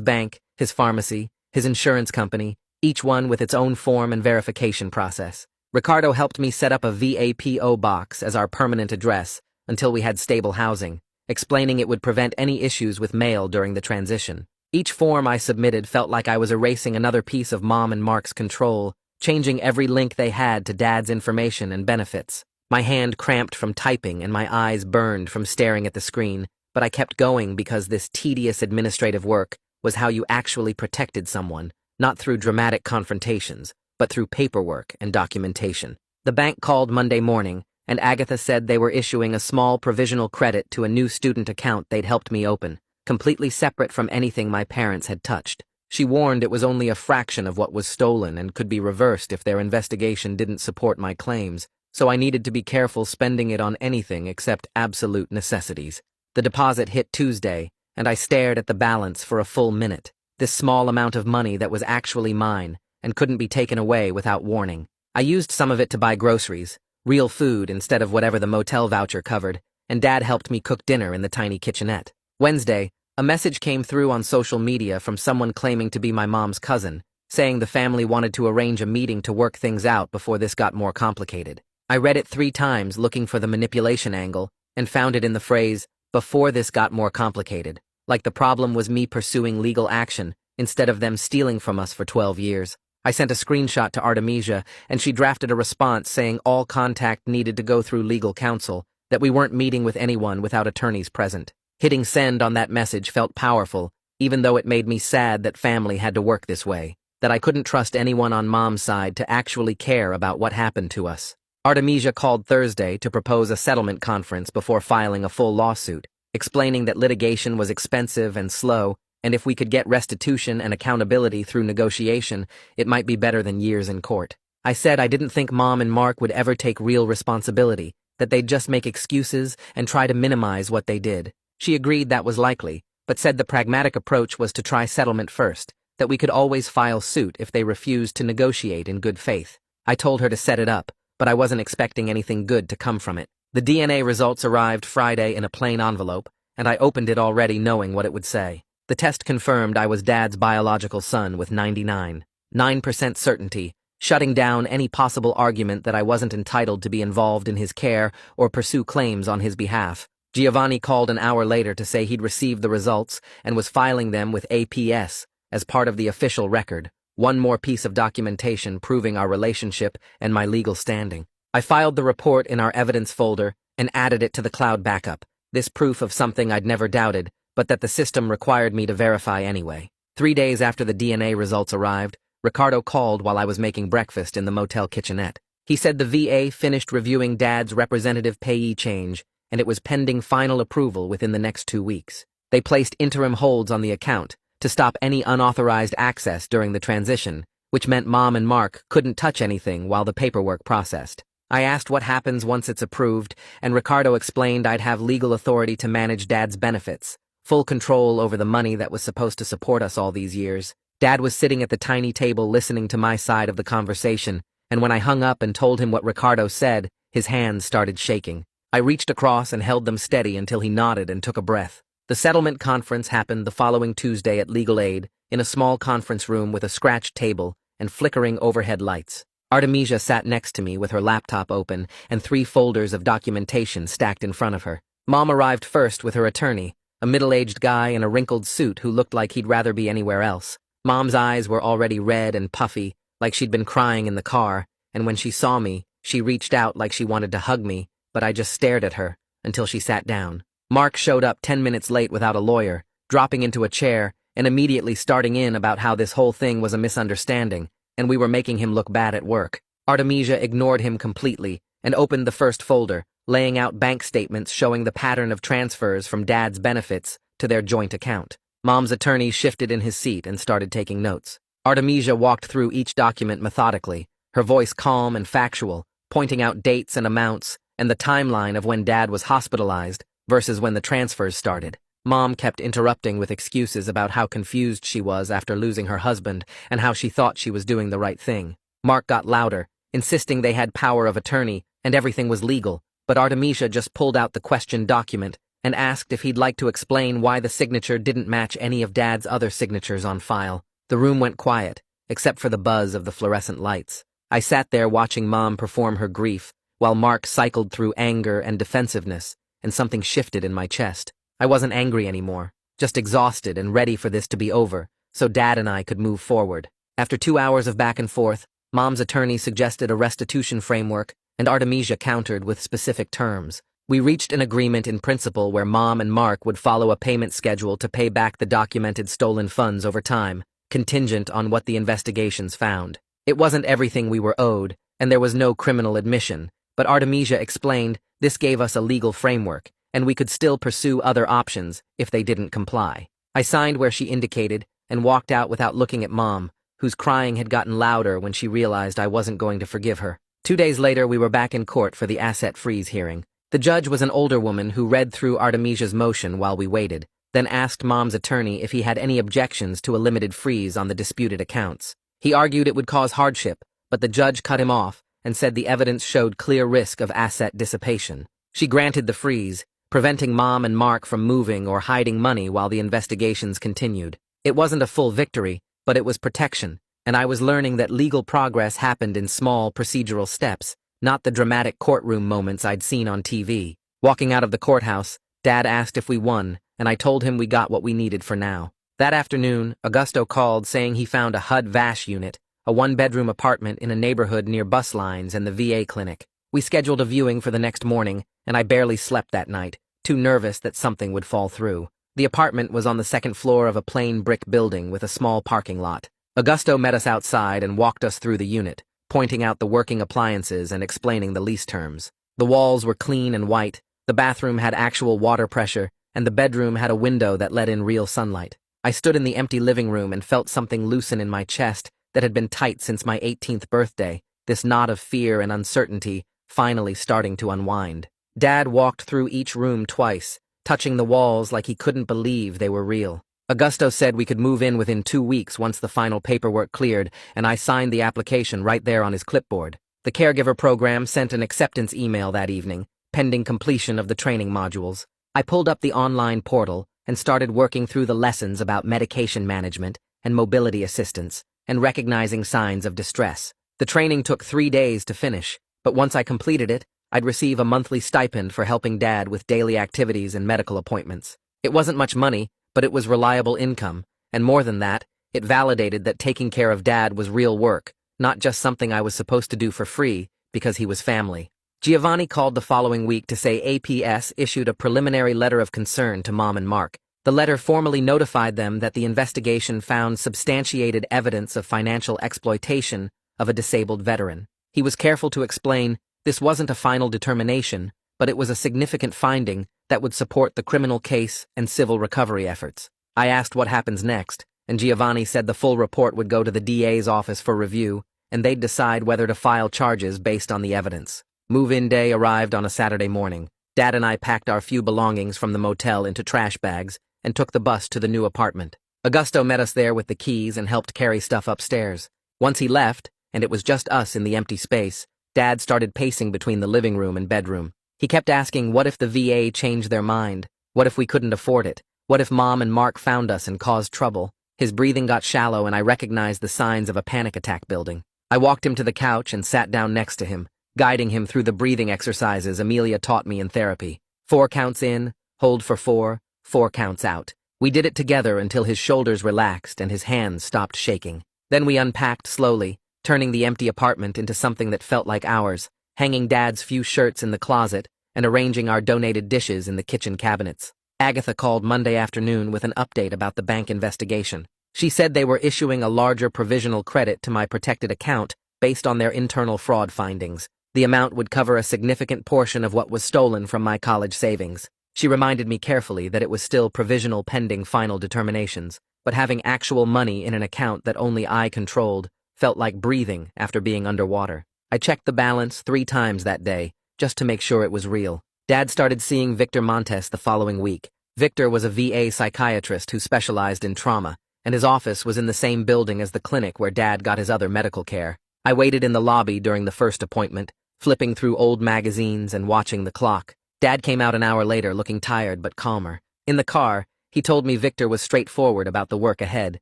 bank, his pharmacy, his insurance company, each one with its own form and verification process. Ricardo helped me set up a VAPO box as our permanent address until we had stable housing, explaining it would prevent any issues with mail during the transition. Each form I submitted felt like I was erasing another piece of Mom and Mark's control, changing every link they had to Dad's information and benefits. My hand cramped from typing and my eyes burned from staring at the screen, but I kept going because this tedious administrative work was how you actually protected someone, not through dramatic confrontations, but through paperwork and documentation. The bank called Monday morning, and Agatha said they were issuing a small provisional credit to a new student account they'd helped me open, completely separate from anything my parents had touched. She warned it was only a fraction of what was stolen and could be reversed if their investigation didn't support my claims, so I needed to be careful spending it on anything except absolute necessities. The deposit hit Tuesday, and I stared at the balance for a full minute. This small amount of money that was actually mine and couldn't be taken away without warning. I used some of it to buy groceries, real food instead of whatever the motel voucher covered, and Dad helped me cook dinner in the tiny kitchenette. Wednesday, a message came through on social media from someone claiming to be my mom's cousin, saying the family wanted to arrange a meeting to work things out before this got more complicated. I read it 3 times looking for the manipulation angle and found it in the phrase, "before this got more complicated," like the problem was me pursuing legal action instead of them stealing from us for 12 years. I sent a screenshot to Artemisia, and she drafted a response saying all contact needed to go through legal counsel, that we weren't meeting with anyone without attorneys present. Hitting send on that message felt powerful, even though it made me sad that family had to work this way, that I couldn't trust anyone on Mom's side to actually care about what happened to us. Artemisia called Thursday to propose a settlement conference before filing a full lawsuit, explaining that litigation was expensive and slow, and if we could get restitution and accountability through negotiation, it might be better than years in court. I said I didn't think Mom and Mark would ever take real responsibility, that they'd just make excuses and try to minimize what they did. She agreed that was likely, but said the pragmatic approach was to try settlement first, that we could always file suit if they refused to negotiate in good faith. I told her to set it up, but I wasn't expecting anything good to come from it. The DNA results arrived Friday in a plain envelope, and I opened it already knowing what it would say. The test confirmed I was Dad's biological son with 99.9% certainty, shutting down any possible argument that I wasn't entitled to be involved in his care or pursue claims on his behalf. Giovanni called an hour later to say he'd received the results and was filing them with APS as part of the official record, one more piece of documentation proving our relationship and my legal standing. I filed the report in our evidence folder and added it to the cloud backup, this proof of something I'd never doubted, but that the system required me to verify anyway. 3 days after the DNA results arrived, Ricardo called while I was making breakfast in the motel kitchenette. He said the VA finished reviewing Dad's representative payee change, and it was pending final approval within the next 2 weeks. They placed interim holds on the account to stop any unauthorized access during the transition, which meant Mom and Mark couldn't touch anything while the paperwork processed. I asked what happens once it's approved, and Ricardo explained I'd have legal authority to manage Dad's benefits, full control over the money that was supposed to support us all these years. Dad was sitting at the tiny table listening to my side of the conversation, and when I hung up and told him what Ricardo said, his hands started shaking. I reached across and held them steady until he nodded and took a breath. The settlement conference happened the following Tuesday at Legal Aid, in a small conference room with a scratched table and flickering overhead lights. Artemisia sat next to me with her laptop open and 3 folders of documentation stacked in front of her. Mom arrived first with her attorney, a middle-aged guy in a wrinkled suit who looked like he'd rather be anywhere else. Mom's eyes were already red and puffy, like she'd been crying in the car, and when she saw me, she reached out like she wanted to hug me, but I just stared at her until she sat down. Mark showed up 10 minutes late without a lawyer, dropping into a chair and immediately starting in about how this whole thing was a misunderstanding, and we were making him look bad at work. Artemisia ignored him completely and opened the first folder, laying out bank statements showing the pattern of transfers from Dad's benefits to their joint account. Mom's attorney shifted in his seat and started taking notes. Artemisia walked through each document methodically, her voice calm and factual, pointing out dates and amounts and the timeline of when Dad was hospitalized versus when the transfers started. Mom kept interrupting with excuses about how confused she was after losing her husband and how she thought she was doing the right thing. Mark got louder, insisting they had power of attorney and everything was legal, but Artemisia just pulled out the questioned document and asked if he'd like to explain why the signature didn't match any of Dad's other signatures on file. The room went quiet, except for the buzz of the fluorescent lights. I sat there watching Mom perform her grief, while Mark cycled through anger and defensiveness, and something shifted in my chest. I wasn't angry anymore, just exhausted and ready for this to be over, so Dad and I could move forward. After 2 hours of back and forth, Mom's attorney suggested a restitution framework, and Artemisia countered with specific terms. We reached an agreement in principle where Mom and Mark would follow a payment schedule to pay back the documented stolen funds over time, contingent on what the investigations found. It wasn't everything we were owed, and there was no criminal admission, but Artemisia explained this gave us a legal framework, and we could still pursue other options if they didn't comply. I signed where she indicated, and walked out without looking at Mom, whose crying had gotten louder when she realized I wasn't going to forgive her. 2 days later, we were back in court for the asset freeze hearing. The judge was an older woman who read through Artemisia's motion while we waited, then asked Mom's attorney if he had any objections to a limited freeze on the disputed accounts. He argued it would cause hardship, but the judge cut him off and said the evidence showed clear risk of asset dissipation. She granted the freeze, preventing Mom and Mark from moving or hiding money while the investigations continued. It wasn't a full victory, but it was protection, and I was learning that legal progress happened in small procedural steps, not the dramatic courtroom moments I'd seen on TV. Walking out of the courthouse, Dad asked if we won, and I told him we got what we needed for now. That afternoon, Augusto called saying he found a HUD-VASH unit, a one-bedroom apartment in a neighborhood near bus lines and the VA clinic. We scheduled a viewing for the next morning, and I barely slept that night, too nervous that something would fall through. The apartment was on the second floor of a plain brick building with a small parking lot. Augusto met us outside and walked us through the unit, pointing out the working appliances and explaining the lease terms. The walls were clean and white, the bathroom had actual water pressure, and the bedroom had a window that let in real sunlight. I stood in the empty living room and felt something loosen in my chest that had been tight since my 18th birthday, this knot of fear and uncertainty finally starting to unwind. Dad walked through each room twice, touching the walls like he couldn't believe they were real. Augusto said we could move in within 2 weeks once the final paperwork cleared, and I signed the application right there on his clipboard. The caregiver program sent an acceptance email that evening, pending completion of the training modules. I pulled up the online portal and started working through the lessons about medication management and mobility assistance, and recognizing signs of distress. The training took 3 days to finish, but once I completed it, I'd receive a monthly stipend for helping Dad with daily activities and medical appointments. It wasn't much money, but it was reliable income, and more than that, it validated that taking care of Dad was real work, not just something I was supposed to do for free because he was family. Giovanni called the following week to say APS issued a preliminary letter of concern to Mom and Mark. The letter formally notified them that the investigation found substantiated evidence of financial exploitation of a disabled veteran. He was careful to explain this wasn't a final determination, but it was a significant finding that would support the criminal case and civil recovery efforts. I asked what happens next, and Giovanni said the full report would go to the DA's office for review, and they'd decide whether to file charges based on the evidence. Move-in day arrived on a Saturday morning. Dad and I packed our few belongings from the motel into trash bags and took the bus to the new apartment. Augusto met us there with the keys and helped carry stuff upstairs. Once he left, and it was just us in the empty space, Dad started pacing between the living room and bedroom. He kept asking what if the VA changed their mind, what if we couldn't afford it, what if Mom and Mark found us and caused trouble. His breathing got shallow and I recognized the signs of a panic attack building. I walked him to the couch and sat down next to him, guiding him through the breathing exercises Amelia taught me in therapy. 4 counts in, hold for 4, 4 counts out. We did it together until his shoulders relaxed and his hands stopped shaking. Then we unpacked slowly, turning the empty apartment into something that felt like ours, hanging Dad's few shirts in the closet and arranging our donated dishes in the kitchen cabinets. Agatha called Monday afternoon with an update about the bank investigation. She said they were issuing a larger provisional credit to my protected account based on their internal fraud findings. The amount would cover a significant portion of what was stolen from my college savings. She reminded me carefully that it was still provisional pending final determinations, but having actual money in an account that only I controlled felt like breathing after being underwater. I checked the balance 3 times that day, just to make sure it was real. Dad started seeing Victor Montes the following week. Victor was a VA psychiatrist who specialized in trauma, and his office was in the same building as the clinic where Dad got his other medical care. I waited in the lobby during the first appointment, flipping through old magazines and watching the clock. Dad came out an hour later looking tired but calmer. In the car, he told me Victor was straightforward about the work ahead,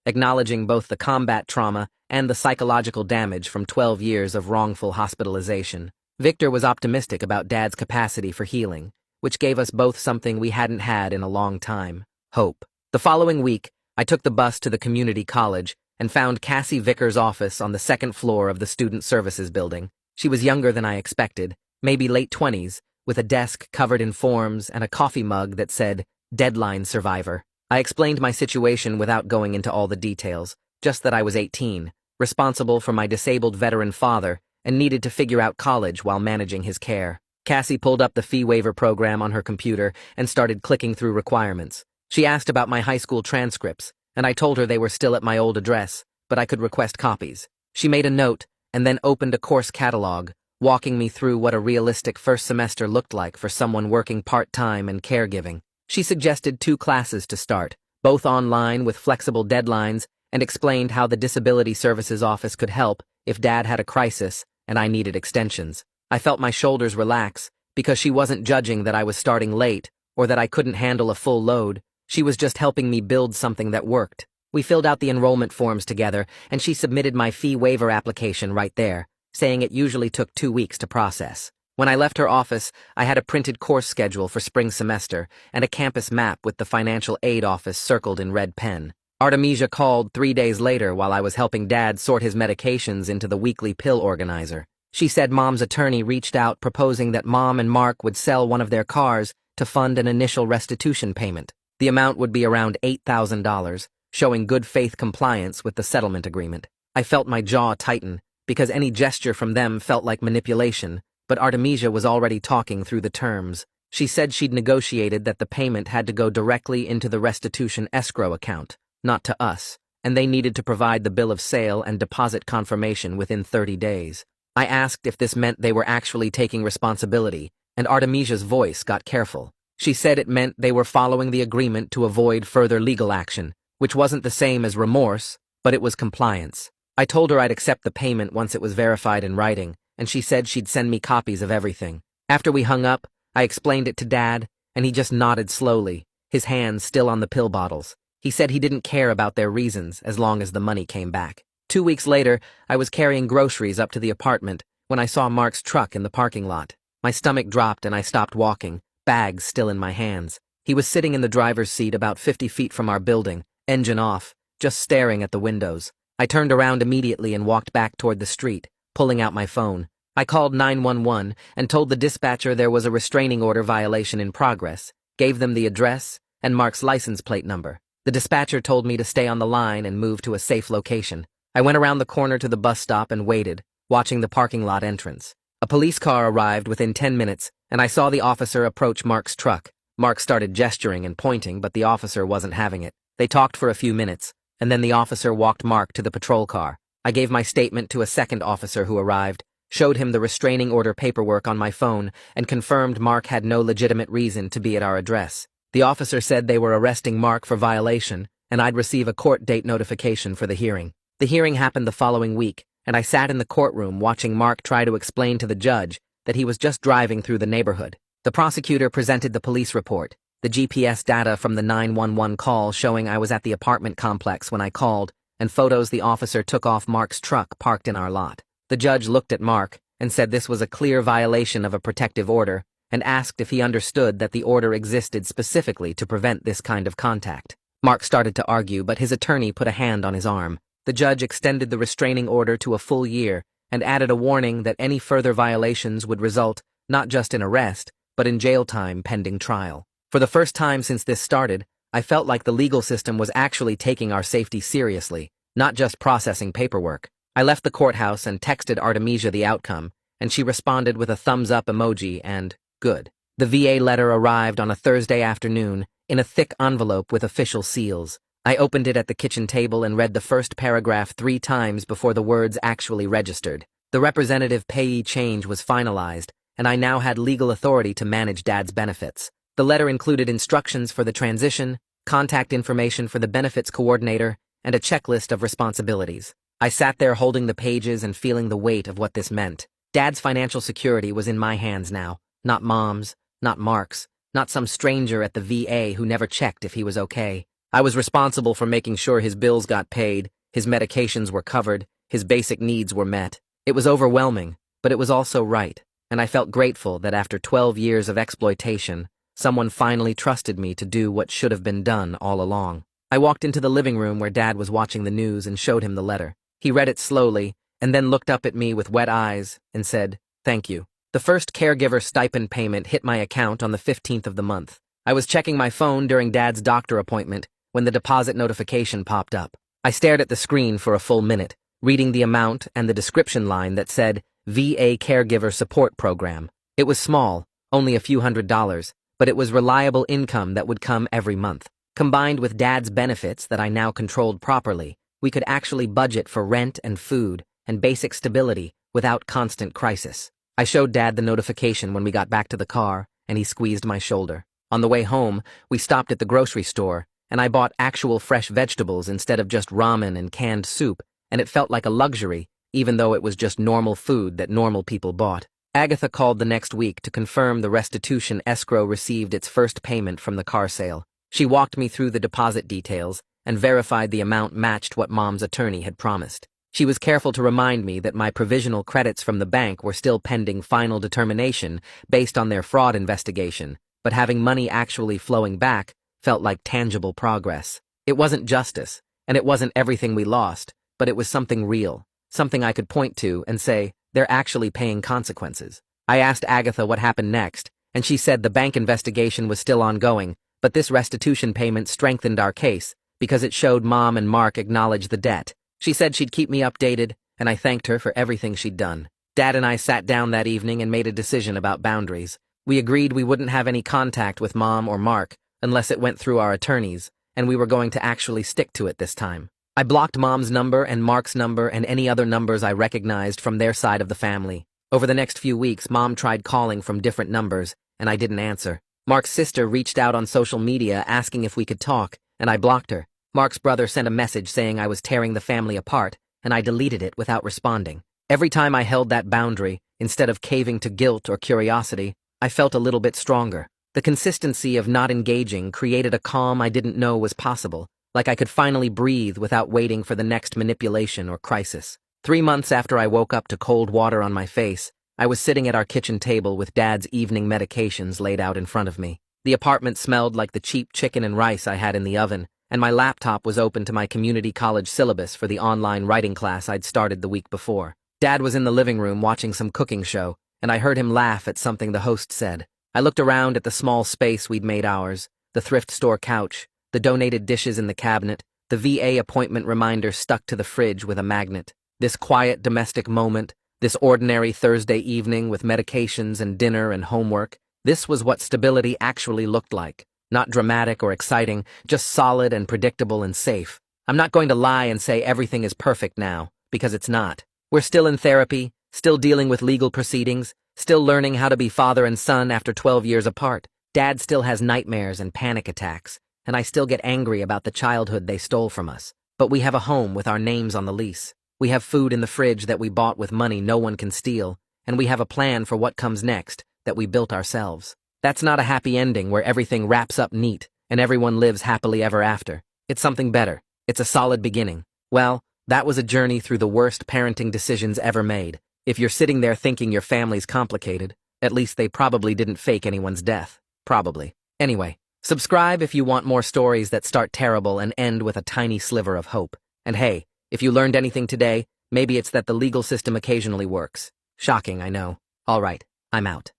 acknowledging both the combat trauma and the psychological damage from 12 years of wrongful hospitalization. Victor was optimistic about Dad's capacity for healing, which gave us both something we hadn't had in a long time: hope. The following week, I took the bus to the community college and found Cassie Vickers' office on the 2nd floor of the Student Services building. She was younger than I expected, maybe late 20s, with a desk covered in forms and a coffee mug that said, "Deadline Survivor." I explained my situation without going into all the details, just that I was 18, responsible for my disabled veteran father, and needed to figure out college while managing his care. Cassie pulled up the fee waiver program on her computer and started clicking through requirements. She asked about my high school transcripts, and I told her they were still at my old address, but I could request copies. She made a note and then opened a course catalog, walking me through what a realistic first semester looked like for someone working part-time and caregiving. She suggested 2 classes to start, both online with flexible deadlines, and explained how the Disability Services Office could help if Dad had a crisis and I needed extensions. I felt my shoulders relax because she wasn't judging that I was starting late or that I couldn't handle a full load. She was just helping me build something that worked. We filled out the enrollment forms together, and she submitted my fee waiver application right there, saying it usually took 2 weeks to process. When I left her office, I had a printed course schedule for spring semester and a campus map with the financial aid office circled in red pen. Artemisia called 3 days later while I was helping Dad sort his medications into the weekly pill organizer. She said Mom's attorney reached out proposing that Mom and Mark would sell one of their cars to fund an initial restitution payment. The amount would be around $8,000, showing good faith compliance with the settlement agreement. I felt my jaw tighten, because any gesture from them felt like manipulation, but Artemisia was already talking through the terms. She said she'd negotiated that the payment had to go directly into the restitution escrow account, not to us, and they needed to provide the bill of sale and deposit confirmation within 30 days. I asked if this meant they were actually taking responsibility, and Artemisia's voice got careful. She said it meant they were following the agreement to avoid further legal action, which wasn't the same as remorse, but it was compliance. I told her I'd accept the payment once it was verified in writing, and she said she'd send me copies of everything. After we hung up, I explained it to Dad, and he just nodded slowly, his hands still on the pill bottles. He said he didn't care about their reasons as long as the money came back. 2 weeks later, I was carrying groceries up to the apartment when I saw Mark's truck in the parking lot. My stomach dropped and I stopped walking, bags still in my hands. He was sitting in the driver's seat about 50 feet from our building, engine off, just staring at the windows. I turned around immediately and walked back toward the street, pulling out my phone. I called 911 and told the dispatcher there was a restraining order violation in progress, gave them the address and Mark's license plate number. The dispatcher told me to stay on the line and move to a safe location. I went around the corner to the bus stop and waited, watching the parking lot entrance. A police car arrived within 10 minutes, and I saw the officer approach Mark's truck. Mark started gesturing and pointing, but the officer wasn't having it. They talked for a few minutes, and then the officer walked Mark to the patrol car. I gave my statement to a second officer who arrived, showed him the restraining order paperwork on my phone, and confirmed Mark had no legitimate reason to be at our address. The officer said they were arresting Mark for violation, and I'd receive a court date notification for the hearing. The hearing happened the following week, and I sat in the courtroom watching Mark try to explain to the judge that he was just driving through the neighborhood. The prosecutor presented the police report, the GPS data from the 911 call showing I was at the apartment complex when I called, and photos the officer took off Mark's truck parked in our lot. The judge looked at Mark and said this was a clear violation of a protective order and asked if he understood that the order existed specifically to prevent this kind of contact. Mark started to argue, but his attorney put a hand on his arm. The judge extended the restraining order to a full year and added a warning that any further violations would result not just in arrest, but in jail time pending trial. For the first time since this started, I felt like the legal system was actually taking our safety seriously, not just processing paperwork. I left the courthouse and texted Artemisia the outcome, and she responded with a thumbs-up emoji and, good. The VA letter arrived on a Thursday afternoon in a thick envelope with official seals. I opened it at the kitchen table and read the first paragraph 3 times before the words actually registered. The representative payee change was finalized, and I now had legal authority to manage Dad's benefits. The letter included instructions for the transition, contact information for the benefits coordinator, and a checklist of responsibilities. I sat there holding the pages and feeling the weight of what this meant. Dad's financial security was in my hands now, not Mom's, not Mark's, not some stranger at the VA who never checked if he was okay. I was responsible for making sure his bills got paid, his medications were covered, his basic needs were met. It was overwhelming, but it was also right, and I felt grateful that after 12 years of exploitation, someone finally trusted me to do what should have been done all along. I walked into the living room where Dad was watching the news and showed him the letter. He read it slowly, and then looked up at me with wet eyes and said, "Thank you." The first caregiver stipend payment hit my account on the 15th of the month. I was checking my phone during Dad's doctor appointment when the deposit notification popped up. I stared at the screen for a full minute, reading the amount and the description line that said, VA Caregiver Support Program. It was small, only a few $100s, but it was reliable income that would come every month. Combined with Dad's benefits that I now controlled properly, we could actually budget for rent and food and basic stability without constant crisis. I showed Dad the notification when we got back to the car, and he squeezed my shoulder. On the way home, we stopped at the grocery store, and I bought actual fresh vegetables instead of just ramen and canned soup, and it felt like a luxury, even though it was just normal food that normal people bought. Agatha called the next week to confirm the restitution escrow received its first payment from the car sale. She walked me through the deposit details and verified the amount matched what Mom's attorney had promised. She was careful to remind me that my provisional credits from the bank were still pending final determination based on their fraud investigation, but having money actually flowing back felt like tangible progress. It wasn't justice, and it wasn't everything we lost, but it was something real, something I could point to and say, they're actually paying consequences. I asked Agatha what happened next, and she said the bank investigation was still ongoing, but this restitution payment strengthened our case because it showed Mom and Mark acknowledged the debt. She said she'd keep me updated, and I thanked her for everything she'd done. Dad and I sat down that evening and made a decision about boundaries. We agreed we wouldn't have any contact with Mom or Mark unless it went through our attorneys, and we were going to actually stick to it this time. I blocked Mom's number and Mark's number and any other numbers I recognized from their side of the family. Over the next few weeks, Mom tried calling from different numbers, and I didn't answer. Mark's sister reached out on social media asking if we could talk, and I blocked her. Mark's brother sent a message saying I was tearing the family apart, and I deleted it without responding. Every time I held that boundary, instead of caving to guilt or curiosity, I felt a little bit stronger. The consistency of not engaging created a calm I didn't know was possible, like I could finally breathe without waiting for the next manipulation or crisis. 3 months after I woke up to cold water on my face, I was sitting at our kitchen table with Dad's evening medications laid out in front of me. The apartment smelled like the cheap chicken and rice I had in the oven, and my laptop was open to my community college syllabus for the online writing class I'd started the week before. Dad was in the living room watching some cooking show, and I heard him laugh at something the host said. I looked around at the small space we'd made ours, the thrift store couch, the donated dishes in the cabinet, the VA appointment reminder stuck to the fridge with a magnet. This quiet domestic moment, this ordinary Thursday evening with medications and dinner and homework, this was what stability actually looked like. Not dramatic or exciting, just solid and predictable and safe. I'm not going to lie and say everything is perfect now, because it's not. We're still in therapy, still dealing with legal proceedings, still learning how to be father and son after 12 years apart. Dad still has nightmares and panic attacks, and I still get angry about the childhood they stole from us. But we have a home with our names on the lease. We have food in the fridge that we bought with money no one can steal, and we have a plan for what comes next that we built ourselves. That's not a happy ending where everything wraps up neat and everyone lives happily ever after. It's something better. It's a solid beginning. Well, that was a journey through the worst parenting decisions ever made. If you're sitting there thinking your family's complicated, at least they probably didn't fake anyone's death. Probably. Anyway, subscribe if you want more stories that start terrible and end with a tiny sliver of hope. And hey, if you learned anything today, maybe it's that the legal system occasionally works. Shocking, I know. All right, I'm out.